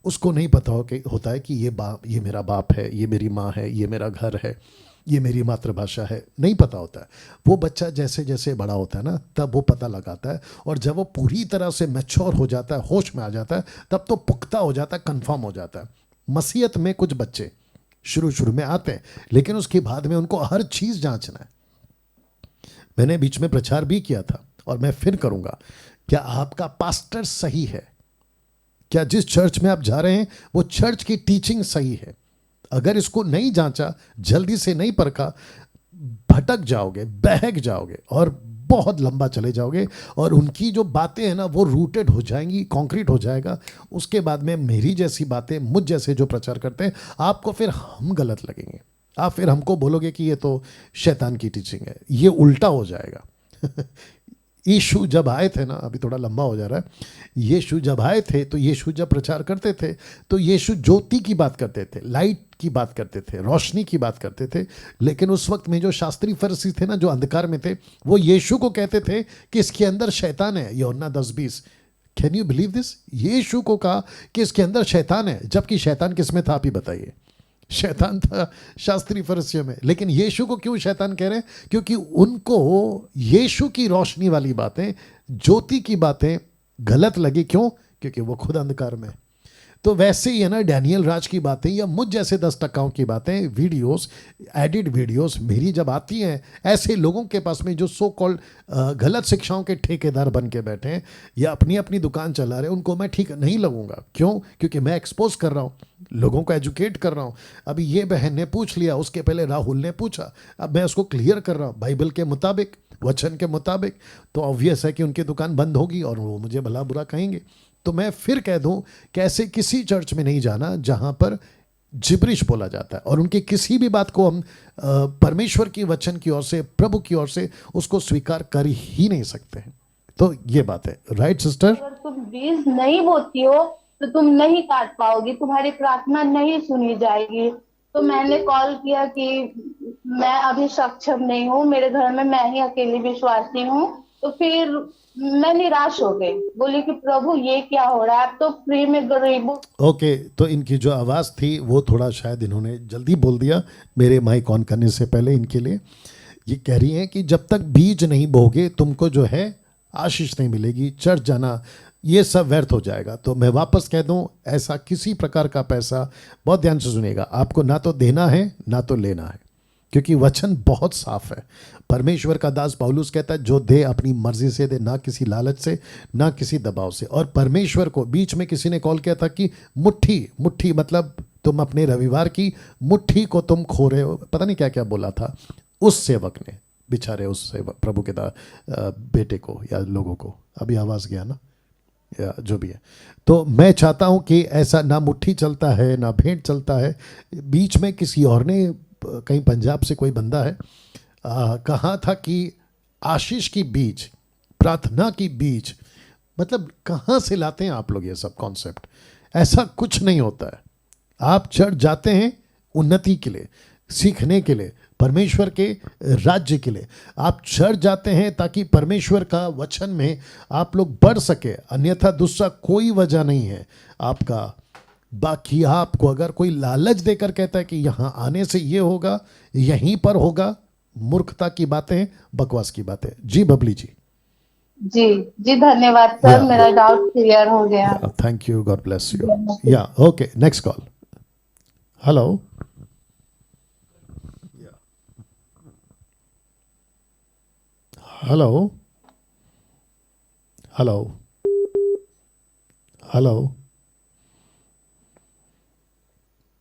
उसको नहीं पता होता है कि ये मेरा बाप है, ये मेरी माँ है, ये मेरा घर है, ये मेरी मातृभाषा है, नहीं पता होता है। वो बच्चा जैसे जैसे बड़ा होता है ना, तब वो पता लगाता है, और जब वो पूरी तरह से मैच्योर हो जाता है, होश में आ जाता है, तब तो पुख्ता हो जाता है, कन्फर्म हो जाता है। मसीहत में कुछ बच्चे शुरू में आते हैं, लेकिन उसके बाद में उनको हर चीज़ जांचना है। मैंने बीच में प्रचार भी किया था, और मैं फिर करूँगा, क्या आपका पास्टर सही है? क्या जिस चर्च में आप जा रहे हैं वो चर्च की टीचिंग सही है? अगर इसको नहीं जांचा, जल्दी से नहीं परखा, भटक जाओगे, बहक जाओगे और बहुत लंबा चले जाओगे, और उनकी जो बातें हैं ना वो रूटेड हो जाएंगी, कॉन्क्रीट हो जाएगा। उसके बाद में मेरी जैसी बातें, मुझ जैसे जो प्रचार करते हैं, आपको फिर हम गलत लगेंगे। आप फिर हमको बोलोगे कि ये तो शैतान की टीचिंग है, ये उल्टा हो जाएगा। यीशु जब आए थे ना, अभी थोड़ा लंबा हो जा रहा है, यीशु जब आए थे तो यीशु जब प्रचार करते थे तो यीशु ज्योति की बात करते थे, लाइट की बात करते थे, रोशनी की बात करते थे। लेकिन उस वक्त में जो शास्त्री फरीसी थे ना, जो अंधकार में थे, वो यीशु को कहते थे कि इसके अंदर शैतान है। यूहन्ना 10:20। Can you believe this? यीशु को कहा कि इसके अंदर शैतान है, जबकि शैतान किस में था? आप ही बताइए। शैतान था शास्त्री फरीसियों में। लेकिन यीशु को क्यों शैतान कह रहे हैं? क्योंकि उनको यीशु की रोशनी वाली बातें, ज्योति की बातें गलत लगी। क्यों? क्योंकि वो खुद अंधकार में। तो वैसे ही है ना, डैनियल राज की बातें या मुझ जैसे 10 टक्काओं की बातें, वीडियोस, एडिट वीडियोस मेरी जब आती हैं ऐसे लोगों के पास में जो सो कॉल्ड गलत शिक्षाओं के ठेकेदार बन के बैठे हैं या अपनी अपनी दुकान चला रहे हैं, उनको मैं ठीक नहीं लगूंगा। क्यों? क्योंकि मैं एक्सपोज कर रहा हूँ, लोगों को एजुकेट कर रहा हूँ। अभी ये बहन ने पूछ लिया, उसके पहले राहुल ने पूछा, अब मैं उसको क्लियर कर रहा हूँ बाइबल के मुताबिक, वचन के मुताबिक। तो ऑब्वियस है कि उनकी दुकान बंद होगी और वो मुझे भला बुरा कहेंगे। तो मैं फिर कह दूं कि ऐसे किसी चर्च में नहीं जाना जहां पर जिब्रिश बोला जाता है, और उनकी किसी भी बात को हम परमेश्वर की वचन की ओर से, प्रभु की ओर से उसको स्वीकार कर ही नहीं सकते हैं। तो ये बात है। Right sister? अगर तुम बीज नहीं बोती हो तो तुम नहीं काट पाओगी, तुम्हारी प्रार्थना नहीं सुनी जाएगी। तो मैंने कॉल किया कि मैं अभी सक्षम नहीं हूँ, मेरे घर में मैं ही अकेली विश्वासी हूँ। तो फिर मैं निराश हो गई, बोली कि प्रभु ये क्या हो रहा है, आप तो फ्री में गरीबों। ओके, तो इनकी जो आवाज़ थी वो थोड़ा शायद इन्होंने जल्दी बोल दिया मेरे माइक ऑन करने से पहले। इनके लिए ये कह रही हैं कि जब तक बीज नहीं बोगे तुमको जो है आशीष नहीं मिलेगी, चर्च जाना ये सब व्यर्थ हो जाएगा। तो मैं वापस कह दूं, ऐसा किसी प्रकार का पैसा, बहुत ध्यान से सुनिएगा, आपको ना तो देना है ना तो लेना है, क्योंकि वचन बहुत साफ है। परमेश्वर का दास पौलुस कहता है, जो दे अपनी मर्जी से दे, ना किसी लालच से, ना किसी दबाव से। और परमेश्वर को, बीच में किसी ने कॉल किया था कि मुट्ठी मुट्ठी, मतलब तुम अपने रविवार की मुट्ठी को तुम खो रहे हो, पता नहीं क्या क्या बोला था उस सेवक ने, बेचारे उस सेवक, प्रभु के बेटे को या लोगों को। अभी आवाज़ गया ना, या जो भी है। तो मैं चाहता हूं कि ऐसा ना मुट्ठी चलता है ना भेंट चलता है। बीच में किसी और ने, कहीं पंजाब से कोई बंदा है, कहा था कि आशीष की बीज, प्रार्थना की बीज, मतलब कहाँ से लाते हैं आप लोग ये सब कॉन्सेप्ट? ऐसा कुछ नहीं होता है। आप चर्च जाते हैं उन्नति के लिए, सीखने के लिए, परमेश्वर के राज्य के लिए। आप चर्च जाते हैं ताकि परमेश्वर का वचन में आप लोग बढ़ सके, अन्यथा दूसरा कोई वजह नहीं है आपका। बाकी आपको अगर कोई लालच देकर कहता है कि यहाँ आने से ये होगा, यहीं पर होगा, मूर्खता की बातें, बकवास की बातें। जी बबली जी। जी जी, धन्यवाद सर, मेरा डाउट क्लियर हो गया। Thank you, God bless you. Yeah okay, next call. Hello. Hello hello hello.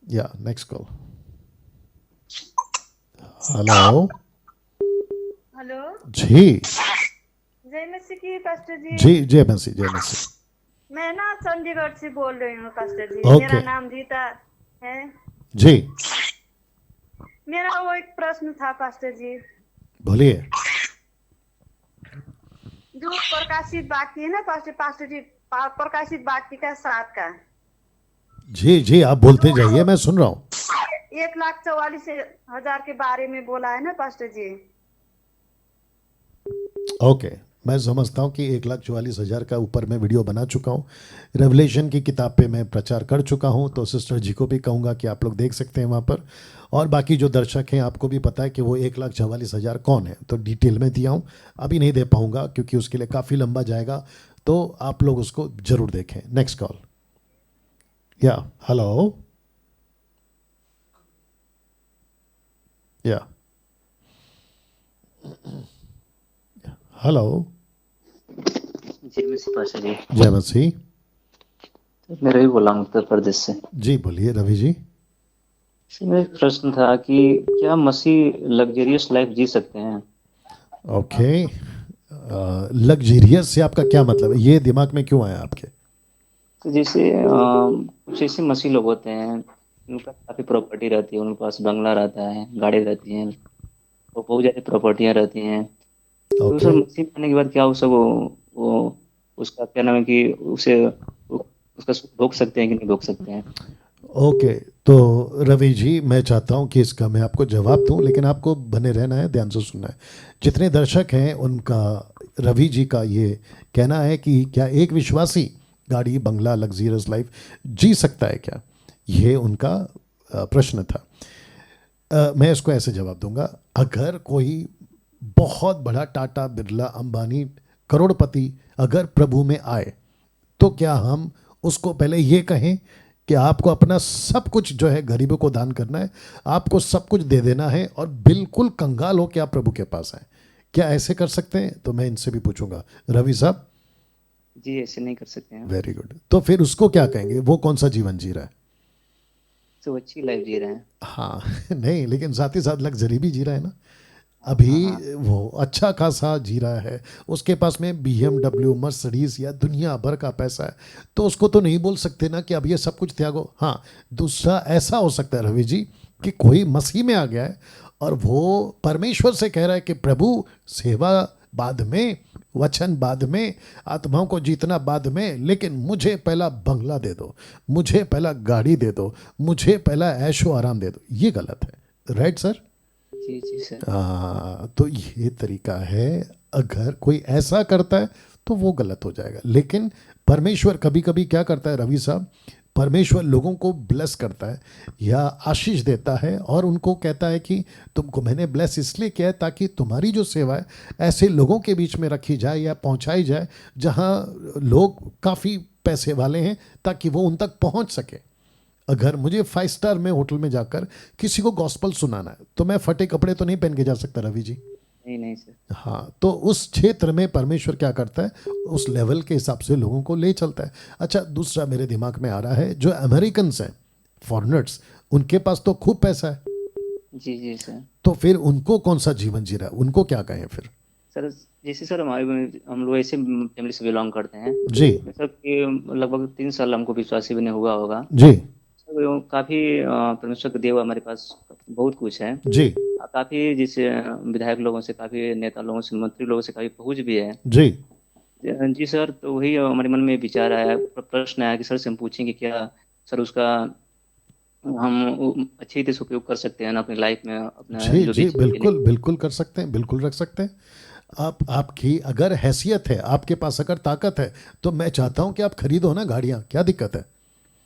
Yeah next call. Hello. Hello जी जय मसीह की पास्टर जी। जी, जय मसीह, जय मसीह। मैं ना चंडीगढ़ से बोल रही हूँ पास्टर जी। Okay. मेरा नाम रीता है जी, मेरा वो एक प्रश्न था पास्टर जी। बोलिए। जो प्रकाशित वाक्य है ना पास्टर जी, प्रकाशित वाक्य का 7 का। जी जी, आप बोलते जाइए, मैं सुन रहा हूँ। 1,44,000 के बारे में बोला है ना पास्टर जी। ओके, मैं समझता हूँ कि 1,44,000 का ऊपर मैं वीडियो बना चुका हूँ। रेवलेशन की किताब पे मैं प्रचार कर चुका हूँ। तो सिस्टर जी को भी कहूँगा कि आप लोग देख सकते हैं वहाँ पर। और बाकी जो दर्शक हैं, आपको भी पता है कि वो 1,44,000 कौन है, तो डिटेल में दिया हूँ। अभी नहीं दे पाऊँगा क्योंकि उसके लिए काफ़ी लंबा जाएगा, तो आप लोग उसको ज़रूर देखें। Next call. Yeah hello. या हेलो। जय मसीह पास्टर जी। जय मसीह। तो मैं रवि बोला हूँ उत्तर प्रदेश से। जी बोलिए रवि जी। सर, मेरा एक प्रश्न था कि क्या मसीह लग्जरियस लाइफ जी सकते हैं? ओके, लग्जरियस से आपका क्या मतलब है, ये दिमाग में क्यों आया आपके? तो जैसे कुछ ऐसे मसीह लोग होते हैं, उनका काफ़ी प्रॉपर्टी रहती है, उनके पास बंगला रहता है, गाड़ी रहती है, तो बहुत ज़्यादा प्रॉपर्टियाँ रहती हैं। तो ओके सर मसीह बनने के बाद क्या वो सब वो उसका क्या नाम है कि उसका सुख भोग सकते हैं कि नहीं भोग सकते हैं? ओके, तो रवि जी मैं चाहता हूं कि इसका मैं आपको जवाब दूं, लेकिन आपको बने रहना है, ध्यान से सुनना है। जितने दर्शक हैं उनका रवि जी का ये कहना है कि क्या एक विश्वासी गाड़ी बंगला लग्जरियस लाइफ जी सकता है क्या, ये उनका प्रश्न था। मैं इसको ऐसे जवाब दूंगा, अगर कोई बहुत बड़ा टाटा बिरला अंबानी करोड़पति अगर प्रभु में आए तो क्या हम उसको पहले ये कहें कि आपको अपना सब कुछ जो है गरीबों को दान करना है, आपको सब कुछ दे देना है और बिल्कुल कंगाल हो कि आप प्रभु के पास आए? क्या ऐसे कर सकते हैं? तो मैं इनसे भी पूछूंगा। रवि साहब। जी ऐसे नहीं कर सकते हैं। Very good. तो फिर उसको क्या कहेंगे, वो कौन सा जीवन जी रहा है? तो अच्छी लाइफ जी रहे हैं। हाँ नहीं, लेकिन साथ ही साथ लग्जरी भी जी रहा है ना। अभी वो अच्छा खासा जी रहा है, उसके पास में BMW मर्सिडीज या दुनिया भर का पैसा है, तो उसको तो नहीं बोल सकते ना कि अब ये सब कुछ त्यागो। हाँ, दूसरा ऐसा हो सकता है रवि जी कि कोई मसीह में आ गया है और वो परमेश्वर से कह रहा है कि प्रभु सेवा बाद में, वचन बाद में, आत्माओं को जीतना बाद में, लेकिन मुझे पहला बंगला दे दो, मुझे पहला गाड़ी दे दो, मुझे पहला ऐशो आराम दे दो। ये गलत है, राइट सर? जी जी सर। तो ये तरीका है। अगर कोई ऐसा करता है तो वो गलत हो जाएगा, लेकिन परमेश्वर कभी कभी क्या करता है रवि साहब, परमेश्वर लोगों को ब्लेस करता है या आशीष देता है और उनको कहता है कि तुमको मैंने ब्लेस इसलिए किया है ताकि तुम्हारी जो सेवा है ऐसे लोगों के बीच में रखी जाए या पहुंचाई जाए जहां लोग काफ़ी पैसे वाले हैं, ताकि वो उन तक पहुंच सके। अगर मुझे 5 स्टार में होटल में जाकर किसी को गॉस्पल सुनाना है तो मैं फटे कपड़े तो नहीं पहन के जा सकता रवि जी। नहीं नहीं सर। हाँ, तो उस क्षेत्र में परमेश्वर क्या करता है, उस लेवल के हिसाब से लोगों को ले चलता है। अच्छा, दूसरा मेरे दिमाग में आ रहा है, जो अमेरिकन हैं, फॉरेनर्स, उनके पास तो खूब पैसा है। जी जी सर। तो फिर उनको कौन सा जीवन जी रहा है, उनको क्या कहें फिर? सर जैसे सर हम लोग ऐसे फैमिली से बिलोंग करते हैं जी सर कि लगभग 3 साल हमको विश्वासी बने हुआ होगा जी सर। काफ़ी परमेश्वर का दिया हुआ हमारे पास बहुत कुछ है। जी काफ़ी जैसे विधायक लोगों से, काफ़ी नेता लोगों से, मंत्री लोगों से काफ़ी पहुँच भी है। जी जी सर। तो वही हमारे मन में विचार आया, प्रश्न आया कि सर से हम पूछें कि क्या सर उसका हम अच्छी तरह से उपयोग कर सकते हैं ना अपनी लाइफ में, अपना जी जो जी, भी बिल्कुल बिल्कुल कर सकते हैं, बिल्कुल रख सकते हैं। आपकी अगर हैसियत है, आपके पास अगर ताकत है, तो मैं चाहता हूं कि आप खरीदो ना गाड़ियां, क्या दिक्कत है?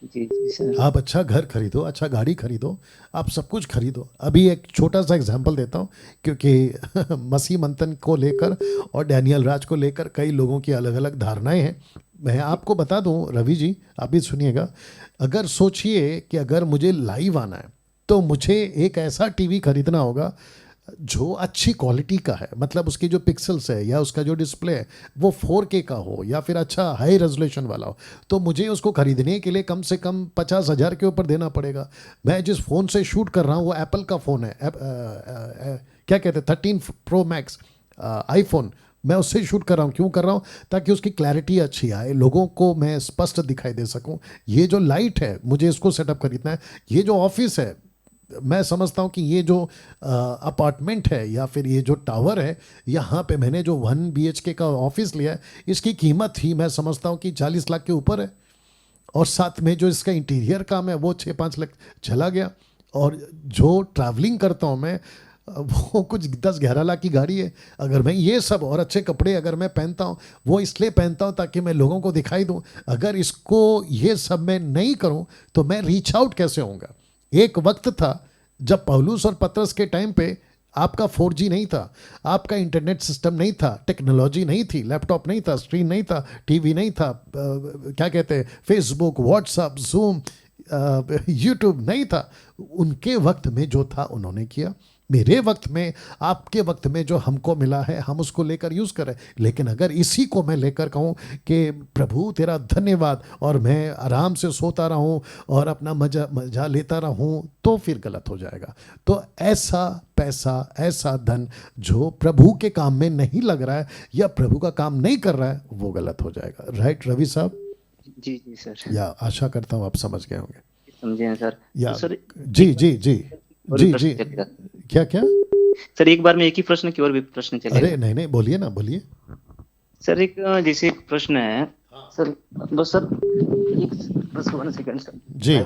जी जी सर। आप अच्छा घर खरीदो, अच्छा गाड़ी खरीदो, आप सब कुछ खरीदो। अभी एक छोटा सा एग्जांपल देता हूँ, क्योंकि मसीह मंथन को लेकर और डैनियल राज को लेकर कई लोगों की अलग अलग धारणाएं हैं। मैं आपको बता दूं रवि जी, आप भी सुनिएगा। अगर सोचिए कि अगर मुझे लाइव आना है तो मुझे एक ऐसा टीवी खरीदना होगा जो अच्छी क्वालिटी का है, मतलब उसकी जो पिक्सल्स है या उसका जो डिस्प्ले है वो 4K का हो या फिर अच्छा हाई रेजोल्यूशन वाला हो। तो मुझे उसको खरीदने के लिए कम से कम 50,000 के ऊपर देना पड़ेगा। मैं जिस फ़ोन से शूट कर रहा हूँ वो एप्पल का फ़ोन है, क्या कहते हैं 13 Pro Max आईफोन, मैं उससे शूट कर रहा हूँ। क्यों कर रहा हूँ? ताकि उसकी क्लैरिटी अच्छी आए, लोगों को मैं स्पष्ट दिखाई दे सकूँ। ये जो लाइट है मुझे इसको सेटअप खरीदना है। ये जो ऑफिस है, मैं समझता हूँ कि ये जो अपार्टमेंट है या फिर ये जो टावर है, यहाँ पे मैंने जो 1 BHK का ऑफिस लिया है, इसकी कीमत ही मैं समझता हूँ कि 40 लाख के ऊपर है। और साथ में जो इसका इंटीरियर काम है वो 6-5 लाख चला गया। और जो ट्रैवलिंग करता हूँ मैं, वो कुछ 10-11 लाख की गाड़ी है। अगर मैं ये सब और अच्छे कपड़े अगर मैं पहनता हूँ, वो इसलिए पहनता हूँ ताकि मैं लोगों को दिखाई दूँ। अगर इसको ये सब मैं नहीं करूँ तो मैं रीच आउट कैसे होऊंगा? एक वक्त था जब पौलुस और पतरस के टाइम पे आपका 4G नहीं था, आपका इंटरनेट सिस्टम नहीं था, टेक्नोलॉजी नहीं थी, लैपटॉप नहीं था, स्क्रीन नहीं था, टीवी नहीं था, क्या कहते हैं, फेसबुक, व्हाट्सएप, जूम, यूट्यूब नहीं था। उनके वक्त में जो था उन्होंने किया। मेरे वक्त में, आपके वक्त में जो हमको मिला है हम उसको लेकर यूज़ करें। लेकिन अगर इसी को मैं लेकर कहूँ कि प्रभु तेरा धन्यवाद और मैं आराम से सोता रहूँ और अपना मजा लेता रहूँ, तो फिर गलत हो जाएगा। तो ऐसा पैसा, ऐसा धन जो प्रभु के काम में नहीं लग रहा है या प्रभु का काम नहीं कर रहा है, वो गलत हो जाएगा। राइट रवि साहब? जी जी सर, या आशा करता हूँ आप समझ गए होंगे। समझे हैं सर। या तो सर जी जी जी जी जी, क्या क्या सर, एक बार में एक ही प्रश्न की और भी प्रश्न चलेगा? अरे नहीं नहीं, बोलिए ना, बोलिए। सर एक जैसे एक प्रश्न है सर, बस सर बस 1 सेकंड सर। जी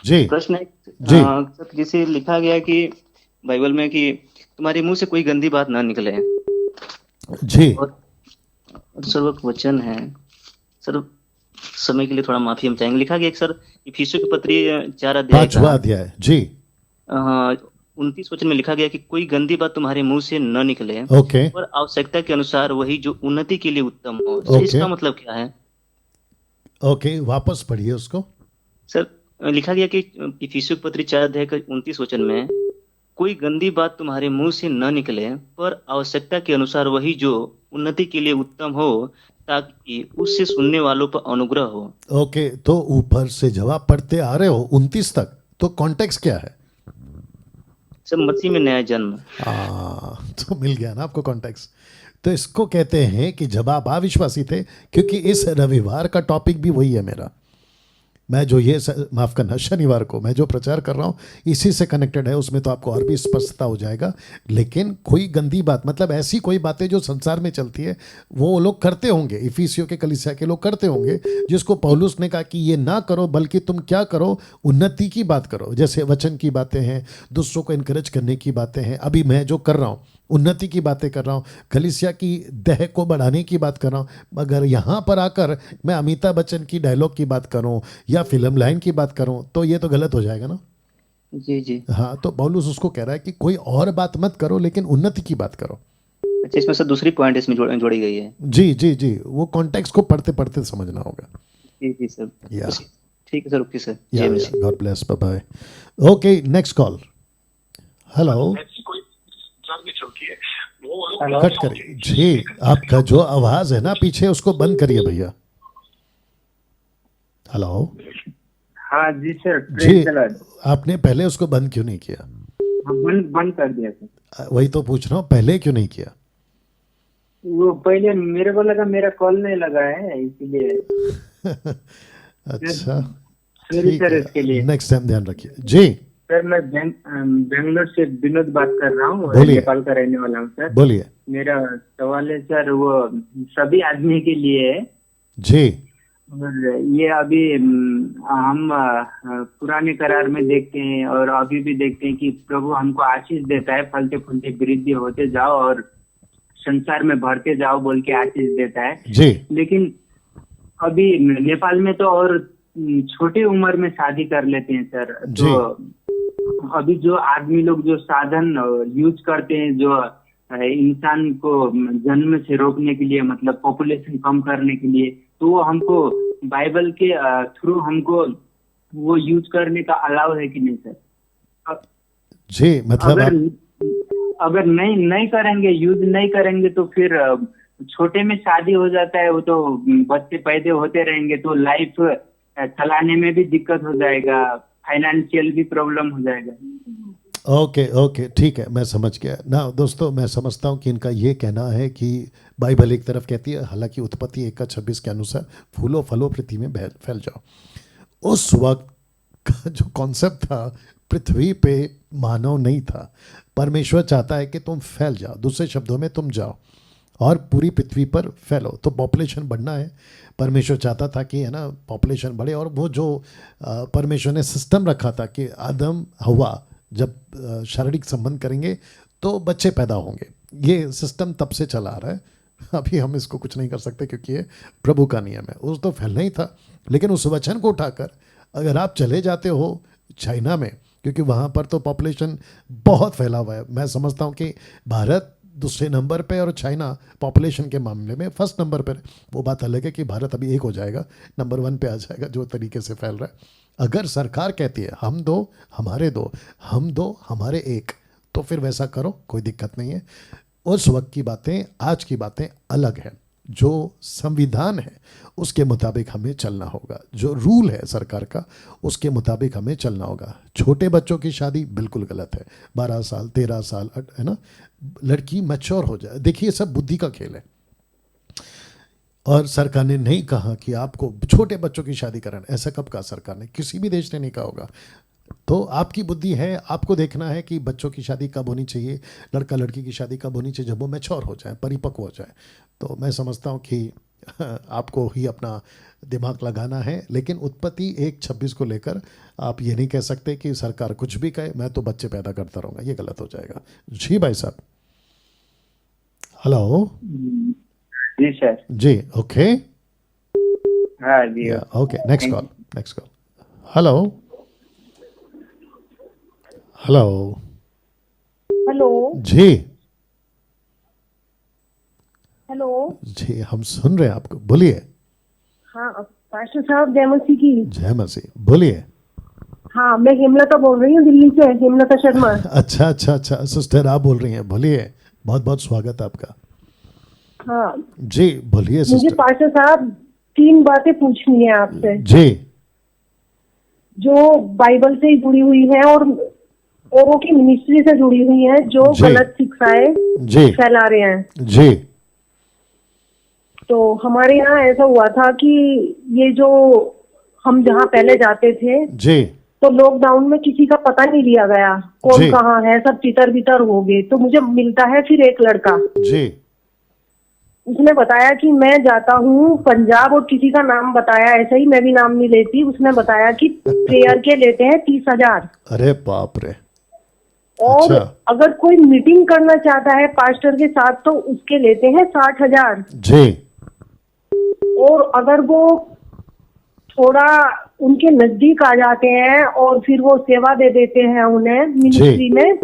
जी प्रश्न है जी। सर, जैसे लिखा गया कि बाइबल में कि तुम्हारे मुंह से कोई गंदी बात ना निकले, जी और सर वो एक वचन है सर, समय के लिए थोड़ा माफी हम चाहेंगे। लिखा गया एक सर इफिसियों की पत्री 4 अध्याय 5वां अध्याय, जी 29 वचन में लिखा गया कि कोई गंदी बात तुम्हारे मुंह से न निकले, ओके और आवश्यकता के अनुसार वही जो उन्नति के लिए उत्तम हो। सर इसका मतलब क्या है? ओके, वापस पढ़िए उसको। सर लिखा गया कि इफिसियों की पत्री 4 अध्याय का 29 वचन में, कोई गंदी बात तुम्हारे मुंह से न निकले, पर आवश्यकता के अनुसार वही जो उन्नति के लिए उत्तम हो, ताकि उससे सुनने वालों पर अनुग्रह हो। ओके, तो ऊपर से जवाब पढ़ते आ रहे हो 29 तक, तो कॉन्टेक्स्ट क्या है? सर मसीह में नया जन्म। तो मिल गया ना आपको कॉन्टेक्स्ट। तो इसको कहते हैं कि जब आप अविश्वासी थे, क्योंकि इस रविवार का टॉपिक भी वही है मेरा। मैं जो ये माफ़ करना, शनिवार को मैं जो प्रचार कर रहा हूँ इसी से कनेक्टेड है, उसमें तो आपको और भी स्पष्टता हो जाएगा। लेकिन कोई गंदी बात, मतलब ऐसी कोई बातें जो संसार में चलती है वो लोग करते होंगे, इफिसियों के कलीसिया के लोग करते होंगे, जिसको पौलुस ने कहा कि ये ना करो, बल्कि तुम क्या करो, उन्नति की बात करो। जैसे वचन की बातें हैं, दूसरों को इनकरेज करने की बातें हैं। अभी मैं जो कर रहा हूँ उन्नति की बातें कर रहा हूँ, कलीसिया की देह को बढ़ाने की बात कर रहा हूँ। मगर यहाँ पर आकर मैं अमिताभ बच्चन की डायलॉग की बात करूँ या फिल्म लाइन की बात करूँ, तो ये तो गलत हो जाएगा ना। जी जी। हाँ, तो पौलुस उसको कह रहा है कि कोई और बात मत करो, लेकिन उन्नति की बात करो। अच्छा, इसमें सर दूसरी पॉइंट इसमें जोड़ी गई है। जी जी जी, वो कॉन्टेक्स्ट को पढ़ते पढ़ते समझना होगा। जी जी सर, या ठीक है sir, okay sir, yeah God bless, bye bye. Okay, next call. Hello, cut करिए जी, आपका जो आवाज है ना पीछे उसको बंद करिए भैया। हेलो, हाँ जी सर, जी आपने पहले उसको बंद क्यों नहीं किया? बंद कर दिया सर। वही तो पूछ रहा हूँ, पहले क्यों नहीं किया? वो पहले मेरे को लगा मेरा कॉल नहीं लगा है, इसीलिए। अच्छा, सॉरी ठीक सर है, इसके लिए। नेक्स्ट टाइम ध्यान रखिए जी। सर मैं बेंगलोर से विनोद बात कर रहा हूँ, बोलिए। नेपाल का रहने वाला हूँ सर। बोलिए मेरा सवाल है सर, वो सभी आदमी के लिए है। जी। और ये अभी हम पुराने करार में देखते हैं और अभी भी देखते हैं कि प्रभु हमको आशीष देता है, फलते फूलते वृद्धि होते जाओ और संसार में बढ़ते जाओ बोल के आशीष देता है जी। लेकिन अभी नेपाल में तो और छोटी उम्र में शादी कर लेते हैं सर। तो अभी जो आदमी लोग जो साधन यूज करते हैं, जो इंसान को जन्म से रोकने के लिए, मतलब पॉपुलेशन कम करने के लिए, तो वो हमको बाइबल के थ्रू हमको वो यूज करने का अलाउ है कि नहीं सर? जी, मतलब अगर नहीं करेंगे, यूज नहीं करेंगे, तो फिर छोटे में शादी हो जाता है, वो तो बच्चे पैदा होते रहेंगे, तो लाइफ चलाने में भी दिक्कत हो जाएगा, फाइनेंशियल भी प्रॉब्लम हो जाएगा। ओके ओके, ठीक है, मैं समझ गया ना। दोस्तों, मैं समझता हूँ कि इनका ये कहना है कि बाइबल एक तरफ कहती है, हालांकि उत्पत्ति 1:26 के अनुसार फूलो फलो पृथ्वी में फैल जाओ। उस वक्त का जो कॉन्सेप्ट था, पृथ्वी पे मानव नहीं था। परमेश्वर चाहता है कि तुम फैल जाओ, दूसरे शब्दों में तुम जाओ और पूरी पृथ्वी पर फैलो। तो पॉपुलेशन बढ़ना है, परमेश्वर चाहता था कि है ना पॉपुलेशन बढ़े। और वो जो परमेश्वर ने सिस्टम रखा था कि आदम हवा जब शारीरिक संबंध करेंगे तो बच्चे पैदा होंगे, ये सिस्टम तब से चला आ रहा है। अभी हम इसको कुछ नहीं कर सकते क्योंकि ये प्रभु का नियम है। उस तो फैलना ही था। लेकिन उस वचन को उठाकर अगर आप चले जाते हो चाइना में, क्योंकि वहाँ पर तो पॉपुलेशन बहुत फैला हुआ है। मैं समझता हूँ कि भारत दूसरे नंबर पे और चाइना पॉपुलेशन के मामले में फर्स्ट नंबर पर। वो बात अलग है कि भारत अभी 1 हो जाएगा, नंबर 1 पे आ जाएगा जो तरीके से फैल रहा है। अगर सरकार कहती है हम दो हमारे दो, हम दो हमारे एक, तो फिर वैसा करो, कोई दिक्कत नहीं है। उस वक्त की बातें, आज की बातें अलग है। जो संविधान है उसके मुताबिक हमें चलना होगा, जो रूल है सरकार का उसके मुताबिक हमें चलना होगा। छोटे बच्चों की शादी बिल्कुल गलत है, 12 साल 13 साल है ना, लड़की मैच्योर हो जाए। देखिए सब बुद्धि का खेल है, और सरकार ने नहीं कहा कि आपको छोटे बच्चों की शादी कराना। ऐसा कब कहा सरकार ने? किसी भी देश ने नहीं कहा होगा। तो आपकी बुद्धि है, आपको देखना है कि बच्चों की शादी कब होनी चाहिए, लड़का लड़की की शादी कब होनी चाहिए, जब वो मैच्योर हो जाए, परिपक्व हो जाए। तो मैं समझता हूँ कि आपको ही अपना दिमाग लगाना है। लेकिन उत्पत्ति 1:26 को लेकर आप ये नहीं कह सकते कि सरकार कुछ भी कहे मैं तो बच्चे पैदा करता रहूँगा, ये गलत हो जाएगा। जी भाई साहब, हेलो। जी सर। जी ओके, हाँ जी। Okay, next call. Hello hello. Hello जी हेलो। जी हम सुन रहे हैं आपको, बोलिए। हाँ पास्टर साहब, जय मसीह की। जय मसीह, बोलिए। हाँ मैं हेमलता बोल रही हूँ दिल्ली से, हेमलता शर्मा। अच्छा अच्छा अच्छा, सिस्टर आप बोल रही हैं, बोलिए। बहुत बहुत स्वागत आपका। हाँ जी बोलिए मुझे सिस्टर। पास्टर साहब 3 बातें पूछनी है आपसे, जी जो बाइबल से जुड़ी हुई है और औरों की मिनिस्ट्री से जुड़ी हुई है, जो जी। गलत शिक्षाएं जी फैला रहे हैं। जी तो हमारे यहाँ ऐसा हुआ था कि ये जो हम जहाँ पहले जाते थे, जी तो लॉकडाउन में किसी का पता नहीं लिया गया, जी। कौन कहाँ है, सब तितर बितर हो गए। तो मुझे मिलता है फिर एक लड़का, जी उसने बताया कि मैं जाता हूँ पंजाब, और किसी का नाम बताया, ऐसा ही मैं भी नाम नहीं लेती, उसने बताया कि प्रेयर के लेते हैं 30,000, अरे बाप रे। और अच्छा। अगर कोई मीटिंग करना चाहता है पास्टर के साथ तो उसके लेते हैं 60,000। जी और अगर वो थोड़ा उनके नजदीक आ जाते हैं और फिर वो सेवा दे देते हैं उन्हें मिनिस्ट्री में,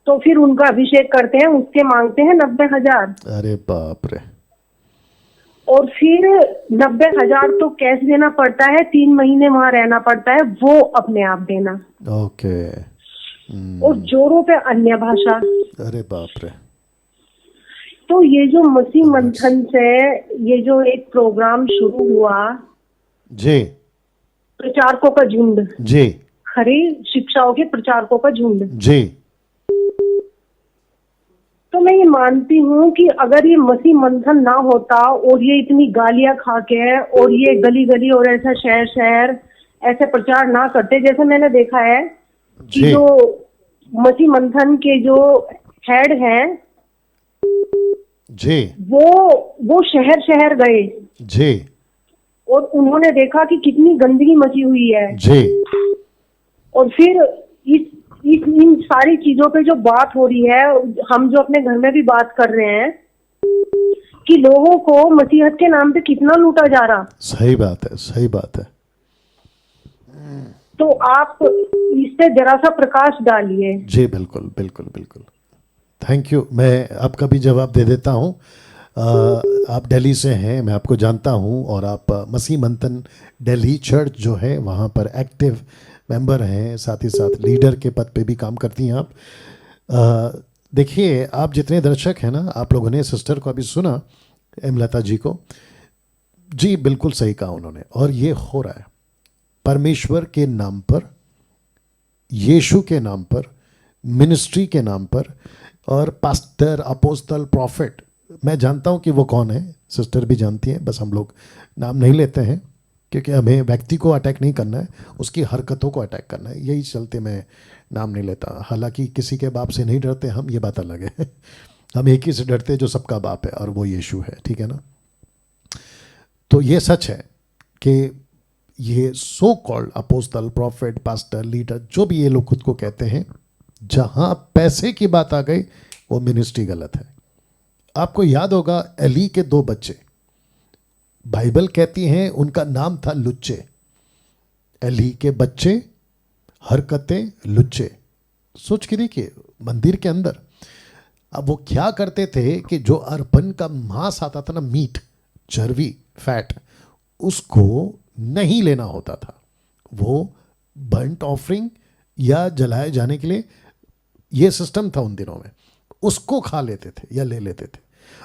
तो फिर उनका अभिषेक करते हैं, उसके मांगते हैं 90,000। अरे बाप रे। और फिर 90,000 तो कैश देना पड़ता है, 3 महीने वहां रहना पड़ता है, वो अपने आप देना। ओके। और जोरों पे अन्य भाषा। अरे बाप रे। तो ये जो मसीह मंथन से ये जो एक प्रोग्राम शुरू हुआ, जी प्रचारकों का झुंड, जी खरी शिक्षाओं के प्रचारकों का झुंड, जी तो मैं ये मानती हूँ कि अगर ये मसीह मंथन ना होता और ये इतनी गालियां खा के और ये गली गली और ऐसा शहर शहर ऐसे प्रचार ना करते, जैसे मैंने देखा है कि जी। जो मसीह मंथन के जो हेड हैं जी वो शहर शहर गए जी और उन्होंने देखा कि कितनी गंदगी मची हुई है, जी और फिर इन सारी चीजों पे जो बात हो रही है, हम जो अपने घर में भी बात कर रहे हैं कि लोगों को मसीहत के नाम पे कितना लूटा जा रहा। सही बात है, सही बात है। तो आप इस पे जरा सा प्रकाश डालिए। जी बिल्कुल बिल्कुल बिल्कुल, थैंक यू। मैं आपका भी जवाब दे देता हूँ। आप दिल्ली से हैं, मैं आपको जानता हूँ, और आप मसीह मंथन दिल्ली चर्च जो है वहाँ पर एक्टिव मेंबर हैं, साथ ही साथ लीडर के पद पे भी काम करती हैं आप। देखिए आप जितने दर्शक हैं ना, आप लोगों ने सिस्टर को अभी सुना, हेमलता जी को, जी बिल्कुल सही कहा उन्होंने, और ये हो रहा है परमेश्वर के नाम पर, यीशु के नाम पर, मिनिस्ट्री के नाम पर, और पास्टर अपोस्टल प्रॉफिट, मैं जानता हूं कि वो कौन है, सिस्टर भी जानती हैं, बस हम लोग नाम नहीं लेते हैं क्योंकि हमें व्यक्ति को अटैक नहीं करना है, उसकी हरकतों को अटैक करना है, यही चलते मैं नाम नहीं लेता। हालांकि किसी के बाप से नहीं डरते हम, ये बात अलग है। हम एक ही से डरते जो सबका बाप है, और वो यीशु है, ठीक है ना। तो ये सच है कि ये so called apostle profit pastor leader जो भी ये लोग खुद को कहते हैं, जहां पैसे की बात आ गई वो मिनिस्ट्री गलत है। आपको याद होगा एली के 2 बच्चे, बाइबल कहती हैं उनका नाम था लुच्चे। एली के बच्चे, हरकतें लुच्चे। सोच के देखिए, मंदिर के अंदर अब वो क्या करते थे कि जो अर्पण का मांस आता था ना, मीट, चर्बी, फैट, उसको नहीं लेना होता था, वो बर्ंट ऑफरिंग या जलाए जाने के लिए, ये सिस्टम था उन दिनों में, उसको खा लेते थे या ले लेते थे,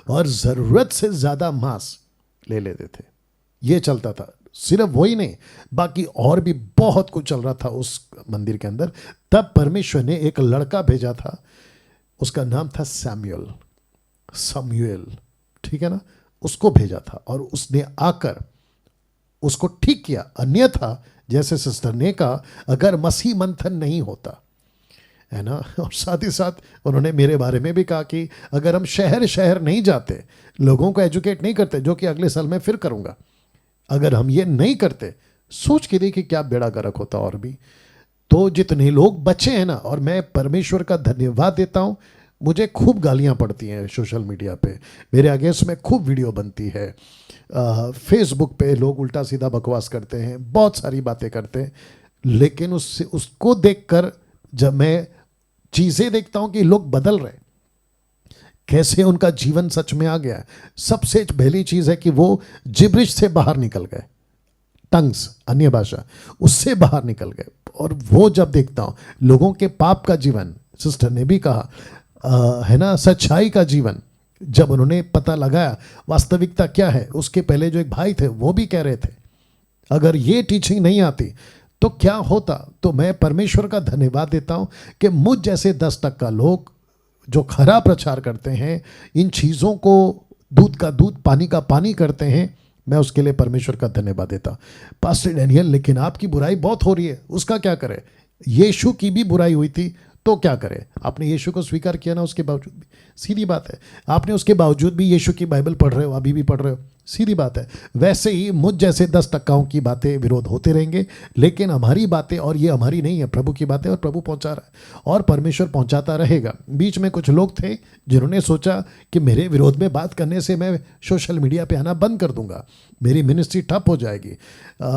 और ज़रूरत से ज़्यादा मांस ले लेते थे। ये चलता था। सिर्फ वही नहीं, बाकी और भी बहुत कुछ चल रहा था उस मंदिर के अंदर। तब परमेश्वर ने एक लड़का भेजा था, उसका नाम था सैमुएल, ठीक है ना, उसको भेजा था, और उसने आकर उसको ठीक किया। अन्यथा जैसे सिस्टर ने कहा, अगर मसीह मंथन नहीं होता, है ना, और साथ ही साथ उन्होंने मेरे बारे में भी कहा कि अगर हम शहर शहर नहीं जाते, लोगों को एजुकेट नहीं करते, जो कि अगले साल मैं फिर करूँगा, अगर हम ये नहीं करते, सोच के देखिए क्या बेड़ा गर्क होता। और भी तो जितने लोग बचे हैं ना, और मैं परमेश्वर का धन्यवाद देता हूँ, मुझे खूब गालियाँ पड़ती हैं सोशल मीडिया पे, मेरे अगेंस्ट में खूब वीडियो बनती है, फेसबुक पे लोग उल्टा सीधा बकवास करते हैं, बहुत सारी बातें करते हैं, लेकिन उसको देखकर जब मैं चीज़ें देखता हूँ कि लोग बदल रहे, कैसे उनका जीवन सच में आ गया है, सबसे पहली चीज़ है कि वो जिब्रिश से बाहर निकल गए, टंग्स, अन्य भाषा, उससे बाहर निकल गए। और वो जब देखता हूँ लोगों के पाप का जीवन, सिस्टर ने भी कहा है ना, सच्चाई का जीवन, जब उन्होंने पता लगाया वास्तविकता क्या है। उसके पहले जो एक भाई थे वो भी कह रहे थे अगर ये टीचिंग नहीं आती तो क्या होता। तो मैं परमेश्वर का धन्यवाद देता हूँ कि मुझ जैसे 10% लोग जो खरा प्रचार करते हैं, इन चीज़ों को दूध का दूध पानी का पानी करते हैं, मैं उसके लिए परमेश्वर का धन्यवाद देता। पास्टर डैनियल, लेकिन आपकी बुराई बहुत हो रही है, उसका क्या करे? यीशु की भी बुराई हुई थी तो क्या करे? आपने यीशु को स्वीकार किया ना, उसके बावजूद भी, सीधी बात है, आपने उसके बावजूद भी यीशु की बाइबल पढ़ रहे हो, अभी भी पढ़ रहे हो, सीधी बात है। वैसे ही मुझ जैसे 10% की बातें विरोध होते रहेंगे, लेकिन हमारी बातें, और ये हमारी नहीं है, प्रभु की बातें, और प्रभु पहुंचा रहा है और परमेश्वर पहुंचाता रहेगा। बीच में कुछ लोग थे जिन्होंने सोचा कि मेरे विरोध में बात करने से मैं सोशल मीडिया पे आना बंद कर दूंगा, मेरी मिनिस्ट्री ठप हो जाएगी,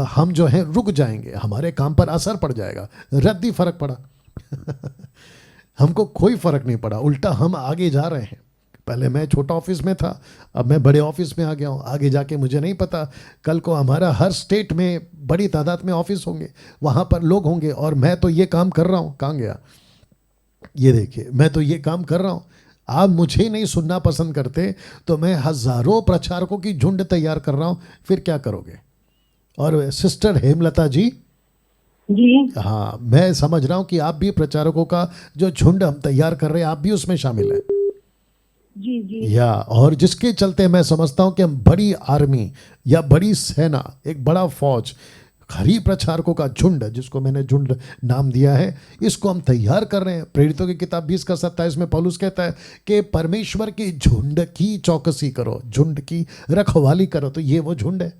हम जो है रुक जाएंगे, हमारे काम पर असर पड़ जाएगा। रद्दी फर्क पड़ा हमको कोई फर्क नहीं पड़ा, उल्टा हम आगे जा रहे हैं। पहले मैं छोटा ऑफिस में था, अब मैं बड़े ऑफिस में आ गया हूँ। आगे जाके मुझे नहीं पता, कल को हमारा हर स्टेट में बड़ी तादाद में ऑफिस होंगे, वहाँ पर लोग होंगे, और मैं तो ये काम कर रहा हूँ। कहाँ गया ये? देखिए, मैं तो ये काम कर रहा हूँ, आप मुझे नहीं सुनना पसंद करते तो मैं हज़ारों प्रचारकों की झुंड तैयार कर रहा हूँ, फिर क्या करोगे? और सिस्टर हेमलता जी, जी हाँ, मैं समझ रहा हूँ कि आप भी प्रचारकों का जो झुंड हम तैयार कर रहे हैं, आप भी उसमें शामिल हैं। जी जी या और जिसके चलते मैं समझता हूँ कि हम बड़ी आर्मी या बड़ी सेना, एक बड़ा फौज, खरी प्रचारकों का झुंड, जिसको मैंने झुंड नाम दिया है, इसको हम तैयार कर रहे हैं। प्रेरितों की किताब 20:27 में पौलुस कहता है कि परमेश्वर की झुंड की चौकसी करो, झुंड की रखवाली करो। तो ये वो झुंड है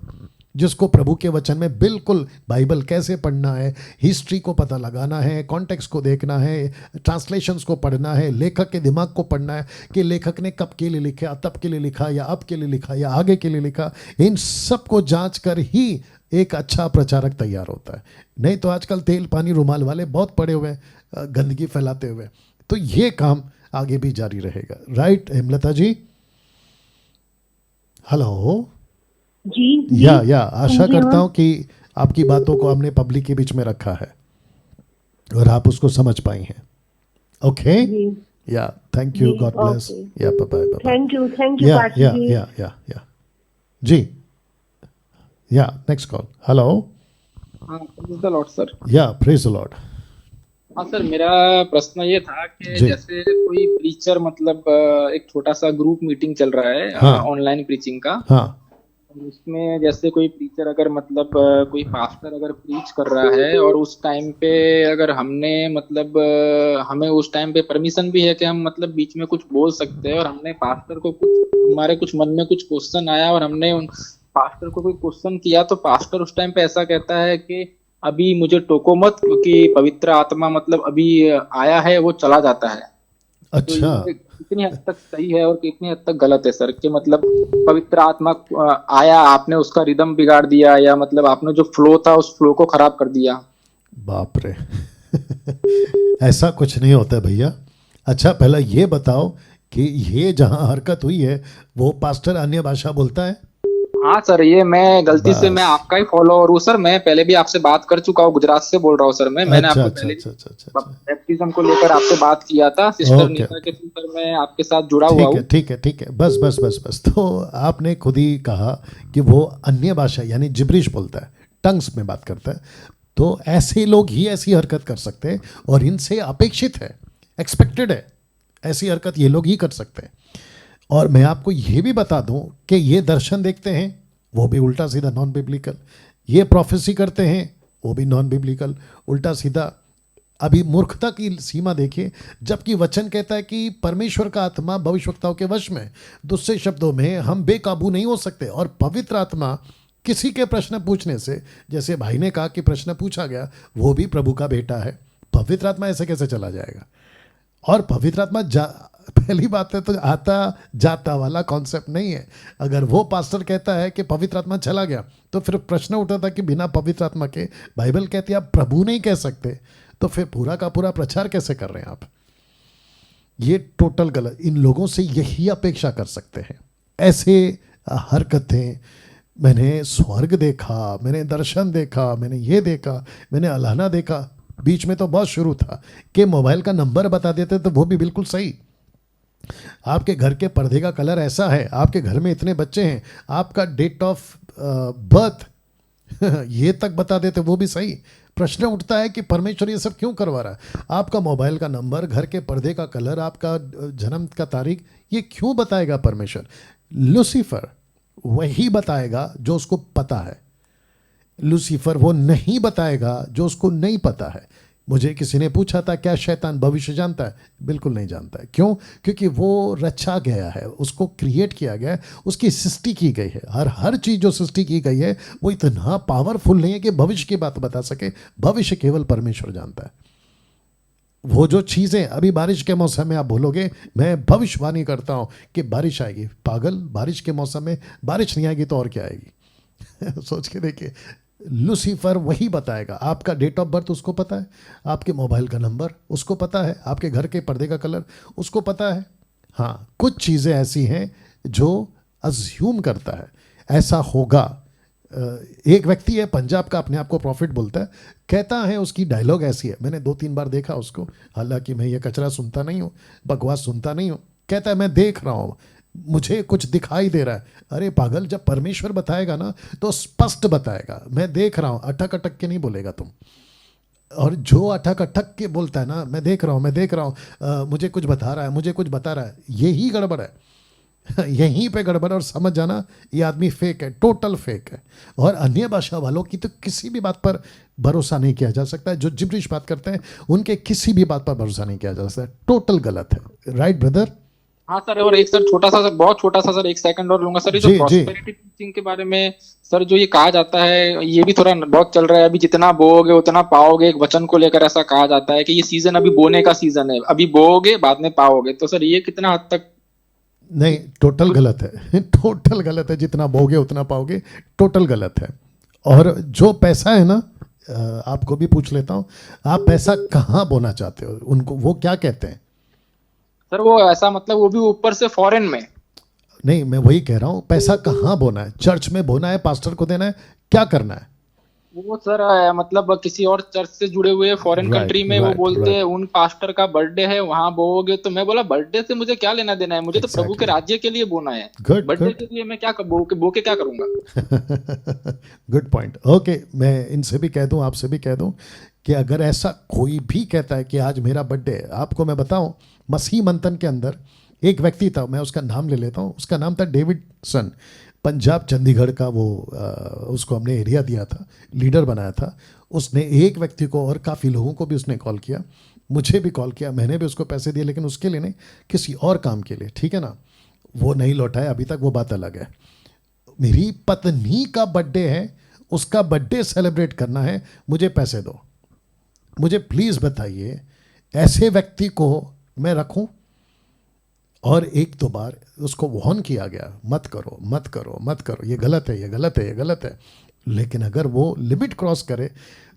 जिसको प्रभु के वचन में बिल्कुल बाइबल कैसे पढ़ना है, हिस्ट्री को पता लगाना है, कॉन्टेक्स्ट को देखना है, ट्रांसलेशंस को पढ़ना है, लेखक के दिमाग को पढ़ना है कि लेखक ने कब के लिए लिखा, तब के लिए लिखा, या अब के लिए लिखा, या आगे के लिए लिखा। इन सब को जांच कर ही एक अच्छा प्रचारक तैयार होता है। नहीं तो आजकल तेल पानी रुमाल वाले बहुत पड़े हुए हैं, गंदगी फैलाते हुए। तो ये काम आगे भी जारी रहेगा। राइट हेमलता जी? हेलो जी या आशा करता हूं कि आपकी बातों को हमने पब्लिक के बीच में रखा है और आप उसको समझ पाई हैं। Okay, yeah thank you, God bless, या बाय बाय, थैंक यू या जी, या नेक्स्ट कॉल। हेलो, हाँ, प्रेज़ द लॉर्ड सर। या प्रेज़ द लॉर्ड। हाँ सर, मेरा प्रश्न ये था कि जैसे कोई प्रीचर, मतलब एक छोटा सा ग्रुप मीटिंग चल रहा है, हाँ, ऑनलाइन प्रीचिंग का। हाँ, उसमें जैसे कोई प्रीचर अगर, मतलब कोई पास्टर अगर प्रीच कर रहा है, और उस टाइम पे अगर हमने, मतलब हमें उस टाइम पे परमिशन भी है कि हम मतलब बीच में कुछ बोल सकते हैं, और हमने पास्टर को कुछ, हमारे कुछ मन में कुछ क्वेश्चन आया और हमने उन पास्टर को कोई क्वेश्चन किया, तो पास्टर उस टाइम पे ऐसा कहता है कि अभी मुझे टोको मत, क्योंकि पवित्र आत्मा मतलब अभी आया है, वो चला जाता है। अच्छा, तो कितनी हद तक सही है और कितनी हद तक गलत है सर? कि मतलब पवित्र आत्मा आया, आपने उसका रिदम बिगाड़ दिया, या मतलब आपने जो फ्लो था उस फ्लो को खराब कर दिया? बाप रे ऐसा कुछ नहीं होता भैया। अच्छा, पहला ये बताओ कि ये जहाँ हरकत हुई है वो पास्टर अन्य भाषा बोलता है? हाँ सर, ये मैं गलती से मैं बस। आपका ही फॉलोअर हूँ सर। मैं पहले भी आपसे बात कर चुका हूँ, गुजरात से बोल रहा हूँ सर। मैंने अच्छा आपको अच्छा पहले अच्छा अच्छा अच्छा अच्छा। बैप्टिज्म को लेकर आपसे बात किया था सिस्टर ओके नीता ओके, के थ्रू सर। मैं आपके साथ जुड़ा हुआ ठीक है हूँ। ठीक है ठीक है, बस बस बस बस। तो आपने खुद ही कहा कि वो अन्य भाषा यानी जिब्रिश बोलता है, टंग्स में बात करता है। तो ऐसे लोग ही ऐसी हरकत कर सकते हैं और इनसे अपेक्षित है, एक्सपेक्टेड है, ऐसी हरकत ये लोग ही कर सकते हैं। और मैं आपको ये भी बता दूं कि ये दर्शन देखते हैं, वो भी उल्टा सीधा नॉन बिब्लिकल। ये प्रोफेसी करते हैं, वो भी नॉन बिब्लिकल, उल्टा सीधा। अभी मूर्खता की सीमा देखिए, जबकि वचन कहता है कि परमेश्वर का आत्मा भविष्यवक्ताओं के वश में। दूसरे शब्दों में हम बेकाबू नहीं हो सकते। और पवित्र आत्मा किसी के प्रश्न पूछने से, जैसे भाई ने कहा कि प्रश्न पूछा गया, वो भी प्रभु का बेटा है, पवित्र आत्मा ऐसे कैसे चला जाएगा? और पवित्र आत्मा पहली बात है तो आता जाता वाला कॉन्सेप्ट नहीं है। अगर वो पास्टर कहता है कि पवित्र आत्मा चला गया, तो फिर प्रश्न उठा था कि बिना पवित्र आत्मा के, बाइबल कहती है आप प्रभु नहीं कह सकते, तो फिर पूरा का पूरा प्रचार कैसे कर रहे हैं आप? ये टोटल गलत। इन लोगों से यही अपेक्षा कर सकते हैं, ऐसे हरकतें। मैंने स्वर्ग देखा, मैंने दर्शन देखा, मैंने ये देखा, मैंने अलाना देखा। बीच में तो बहुत शुरू था कि मोबाइल का नंबर बता देते, तो वो भी बिल्कुल सही। आपके घर के पर्दे का कलर ऐसा है, आपके घर में इतने बच्चे हैं, आपका डेट ऑफ बर्थ ये तक बता देते, वो भी सही। प्रश्न उठता है कि परमेश्वर ये सब क्यों करवा रहा है? आपका मोबाइल का नंबर, घर के पर्दे का कलर, आपका जन्म का तारीख, ये क्यों बताएगा परमेश्वर? लूसीफर वही बताएगा जो उसको पता है। लूसीफर वो नहीं बताएगा जो उसको नहीं पता है। मुझे किसी ने पूछा था क्या शैतान भविष्य जानता है? बिल्कुल नहीं जानता है। क्यों? क्योंकि वो रचा गया है, उसको क्रिएट किया गया है, उसकी सृष्टि की गई है। हर चीज़ जो सृष्टि की गई है वो इतना पावरफुल नहीं है कि भविष्य की बात बता सके। भविष्य केवल परमेश्वर जानता है। वो जो चीज़ें अभी बारिश के मौसम में आप बोलोगे मैं भविष्यवाणी करता हूँ कि बारिश आएगी, पागल, बारिश के मौसम में बारिश नहीं आएगी तो और क्या आएगी? सोच के देखिए। लूसीफर वही बताएगा। आपका डेट ऑफ बर्थ उसको पता है, आपके मोबाइल का नंबर उसको पता है, आपके घर के पर्दे का कलर उसको पता है। हाँ, कुछ चीज़ें ऐसी हैं जो अज्यूम करता है ऐसा होगा। एक व्यक्ति है पंजाब का, अपने आप को प्रॉफिट बोलता है, कहता है, उसकी डायलॉग ऐसी है, मैंने 2-3 बार देखा उसको, हालांकि मैं ये कचरा सुनता नहीं हूँ, बकवास सुनता नहीं हूँ। कहता है मैं देख रहा हूँ, मुझे कुछ दिखाई दे रहा है। अरे पागल, जब परमेश्वर बताएगा ना तो स्पष्ट बताएगा। मैं देख रहा हूँ, अटक अटक के नहीं बोलेगा तुम। और जो अटक अटक के बोलता है ना, मैं देख रहा हूँ, मैं देख रहा हूँ, मुझे कुछ बता रहा है, मुझे कुछ बता रहा है, यही गड़बड़ है। यहीं पे गड़बड़। और समझ जाना ये आदमी फेक है, टोटल फेक है। और अन्य भाषा वालों की तो किसी भी बात पर भरोसा नहीं किया जा सकता है। जो जिब्रिश बात करते हैं उनके किसी भी बात पर भरोसा नहीं किया जा सकता। टोटल गलत है। Right brother? हाँ सर, और एक सर छोटा सा सर, बहुत छोटा सा सर, 1 सेकंड और लूंगा सर। ये जो प्रॉस्पेरिटी टीचिंग के बारे में सर जो ये कहा जाता है, ये भी थोड़ा बहुत चल रहा है। अभी जितना बोओगे उतना पाओगे, एक वचन को लेकर ऐसा कहा जाता है कि ये सीजन अभी बोने का सीजन है, अभी बोओगे बाद में पाओगे। तो सर ये कितना हद तक? नहीं, टोटल गलत है। टोटल गलत है। जितना बोगे उतना पाओगे, टोटल गलत है। और जो पैसा है ना, आपको भी पूछ लेता हूँ, आप पैसा कहाँ बोना चाहते हो? उनको वो क्या कहते हैं? सर वो ऐसा मतलब वो भी ऊपर से फॉरेन में। नहीं, मैं वही कह रहा हूँ, पैसा कहाँ बोना है? चर्च में बोना है, पास्टर को देना है, क्या करना है? वो सर मतलब किसी और चर्च से जुड़े हुए फॉरेन कंट्री में वो बोलते हैं उन पास्टर का बर्थडे है वहां बोओगे। तो मैं बोला बर्थडे से मुझे क्या लेना देना है, मुझे तो प्रभु के राज्य के लिए बोना है। बर्थडे के लिए मैं क्या बो के क्या करूंगा? Good point. ओके, मैं इनसे भी कह दूं, आपसे भी कह दूं कि अगर ऐसा कोई भी कहता है कि आज मेरा बर्थडे है, आपको मैं बताऊं, मसीह मंथन के अंदर एक व्यक्ति था, मैं उसका नाम ले लेता हूं, उसका नाम था डेविडसन। पंजाब चंडीगढ़ का वो उसको हमने एरिया दिया था, लीडर बनाया था। उसने एक व्यक्ति को और काफ़ी लोगों को भी उसने कॉल किया, मुझे भी कॉल किया, मैंने भी उसको पैसे दिए, लेकिन उसके लिए नहीं, किसी और काम के लिए, ठीक है ना। वो नहीं लौटाया अभी तक, वो बात अलग है। मेरी पत्नी का बर्थडे है, उसका बर्थडे सेलिब्रेट करना है, मुझे पैसे दो। मुझे प्लीज़ बताइए, ऐसे व्यक्ति को मैं रखूं? और 1-2 बार उसको वार्न किया गया, मत करो मत करो मत करो, ये गलत है, ये गलत है, ये गलत है। लेकिन अगर वो लिमिट क्रॉस करे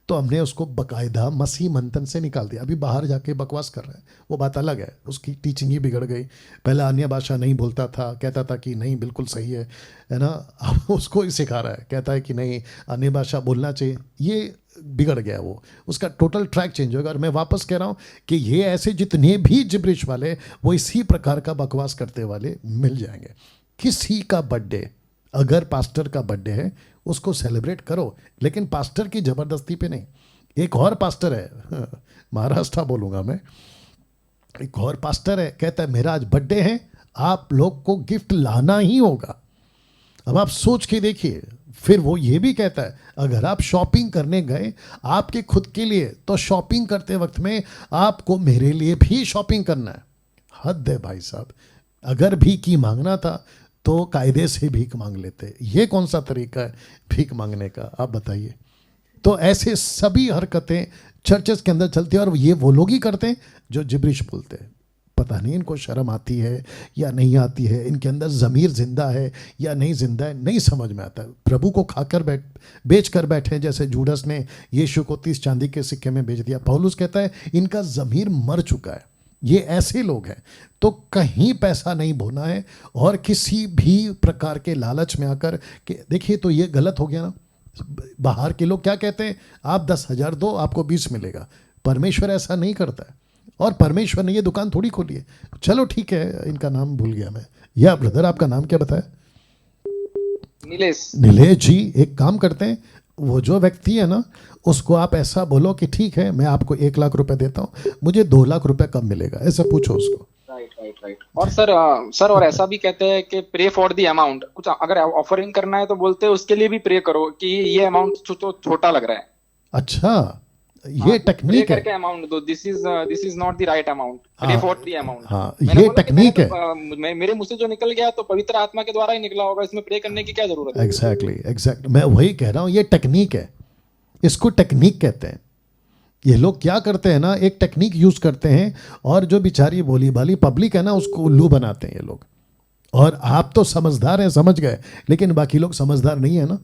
तो हमने उसको बकायदा मसीह मंथन से निकाल दिया। अभी बाहर जाके बकवास कर रहा है, वो बात अलग है, उसकी टीचिंग ही बिगड़ गई। पहला अन्य भाषा नहीं बोलता था, कहता था कि नहीं बिल्कुल सही है ना, अब उसको ही सिखा रहा है, कहता है कि नहीं अन्य भाषा बोलना चाहिए। ये बिगड़ गया, वो उसका टोटल ट्रैक चेंज होगा। और मैं वापस कह रहा हूँ कि ये ऐसे जितने भी जिब्रिश वाले वो इसी प्रकार का बकवास करते वाले मिल जाएंगे। किसी का बर्थडे, अगर पास्टर का बर्थडे है उसको सेलिब्रेट करो, लेकिन पास्टर की ज़बरदस्ती पे नहीं। एक और पास्टर है, महाराष्ट्र बोलूँगा मैं, एक और पास्टर है, कहता है मेरा आज बर्थडे है, आप लोग को गिफ्ट लाना ही होगा। अब आप सोच के देखिए। फिर वो ये भी कहता है अगर आप शॉपिंग करने गए आपके खुद के लिए, तो शॉपिंग करते वक्त में आपको मेरे लिए भी शॉपिंग करना है। हद है भाई साहब। अगर भीख ही मांगना था तो कायदे से भीख मांग लेते। ये कौन सा तरीका है भीख मांगने का, आप बताइए। तो ऐसे सभी हरकतें चर्चेस के अंदर चलती है और ये वो लोग ही करते हैं जो जिब्रिश बोलते हैं। पता नहीं इनको शर्म आती है या नहीं आती है, इनके अंदर ज़मीर जिंदा है या नहीं जिंदा है, नहीं समझ में आता है। प्रभु को खाकर बेच कर बैठे, जैसे जूडस ने यीशु को 30 चांदी के सिक्के में बेच दिया। पौलुस कहता है इनका ज़मीर मर चुका है। ये ऐसे लोग हैं। तो कहीं पैसा नहीं बोना है और किसी भी प्रकार के लालच में आकर कि देखिए, तो ये गलत हो गया ना। बाहर के लोग क्या कहते हैं, आप 10,000 दो आपको 20 मिलेगा। परमेश्वर ऐसा नहीं करता है, और परमेश्वर ने ये दुकान थोड़ी खोली है। चलो ठीक है, इनका नाम भूल गया मैं। या ब्रदर आपका नाम क्या बताया? नीलेश जी। एक काम करते हैं, वो जो व्यक्ति है ना उसको आप ऐसा बोलो कि ठीक है मैं आपको 1 लाख रुपए देता हूँ, मुझे 2 लाख रुपए कब मिलेगा, ऐसा पूछो उसको। राइट। और सर और ऐसा भी कहते हैं कि प्रे फॉर द अमाउंट। कुछ अगर ऑफरिंग करना है तो बोलते हैं उसके लिए भी प्रे करो कि ये अमाउंट छोटा लग रहा है। अच्छा, ये टेक्निक है। करके अमाउंट दो, this is not the right amount, pray for the amount. हाँ, ये टेक्निक है। मेरे मुंह से जो निकल गया तो पवित्र आत्मा के द्वारा ही निकला होगा, इसमें प्रे करने की क्या जरूरत है? एग्जैक्टली मैं वही कह रहा हूँ, ये टेक्निक है, इसको टेक्निक कहते हैं। ये लोग क्या करते हैं ना, एक टेक्निक यूज करते हैं और जो बेचारी बोली भाली पब्लिक है ना उसको उल्लू बनाते हैं ये लोग। और आप तो समझदार हैं, समझ गए, लेकिन बाकी लोग समझदार नहीं है ना,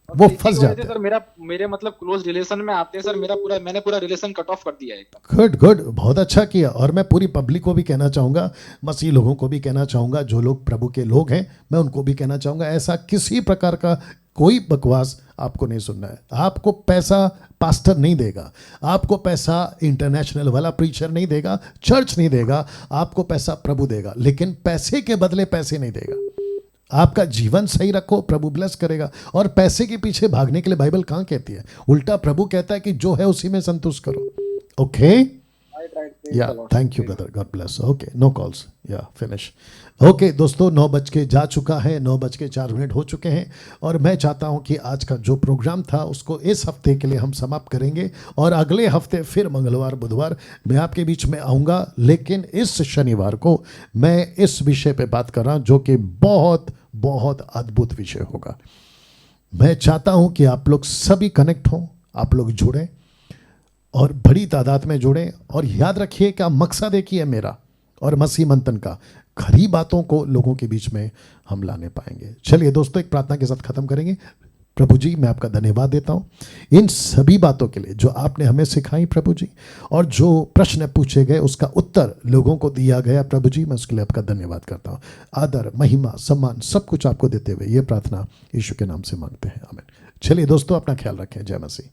वो फंस जाते हैं। सर मेरे मतलब क्लोज रिलेशन में आते हैं सर, मैंने पूरा रिलेशन कट ऑफ कर दिया है। गुड, बहुत अच्छा किया। और मैं पूरी पब्लिक को भी कहना चाहूँगा, मसीह लोगों को भी कहना चाहूँगा, जो लोग प्रभु के लोग हैं मैं उनको भी कहना चाहूँगा, ऐसा किसी प्रकार का कोई बकवास आपको नहीं सुनना है। आपको पैसा पास्टर नहीं देगा, आपको पैसा इंटरनेशनल वाला प्रीचर नहीं देगा, चर्च नहीं देगा, आपको पैसा प्रभु देगा, लेकिन पैसे के बदले पैसे नहीं देगा। आपका जीवन सही रखो, प्रभु ब्लेस करेगा। और पैसे के पीछे भागने के लिए बाइबल कहाँ कहती है? उल्टा प्रभु कहता है कि जो है उसी में संतुष्ट करो। Okay, yeah thank you brother, God bless. Okay, no calls, yeah finish. Okay दोस्तों, 9 बज के जा चुका है, 9:04 हो चुके हैं और मैं चाहता हूं कि आज का जो प्रोग्राम था उसको इस हफ्ते के लिए हम समाप्त करेंगे और अगले हफ्ते फिर मंगलवार बुधवार मैं आपके बीच में आऊँगा। लेकिन इस शनिवार को मैं इस विषय पे बात कर रहा हूँ जो कि बहुत बहुत अद्भुत विषय होगा। मैं चाहता हूँ कि आप लोग सभी कनेक्ट हों, आप लोग जुड़ें और बड़ी तादाद में जुड़ें। और याद रखिए कि मकसद एक ही है मेरा और मसीह मंथन का, खरी बातों को लोगों के बीच में हम लाने पाएंगे। चलिए दोस्तों, एक प्रार्थना के साथ खत्म करेंगे। प्रभु जी, मैं आपका धन्यवाद देता हूँ इन सभी बातों के लिए जो आपने हमें सिखाई प्रभु जी, और जो प्रश्न पूछे गए उसका उत्तर लोगों को दिया गया प्रभु जी, मैं उसके लिए आपका धन्यवाद करता हूँ। आदर, महिमा, सम्मान सब कुछ आपको देते हुए ये प्रार्थना यीशु के नाम से मांगते हैं, आमीन। चलिए दोस्तों, अपना ख्याल रखें। जय मसीह।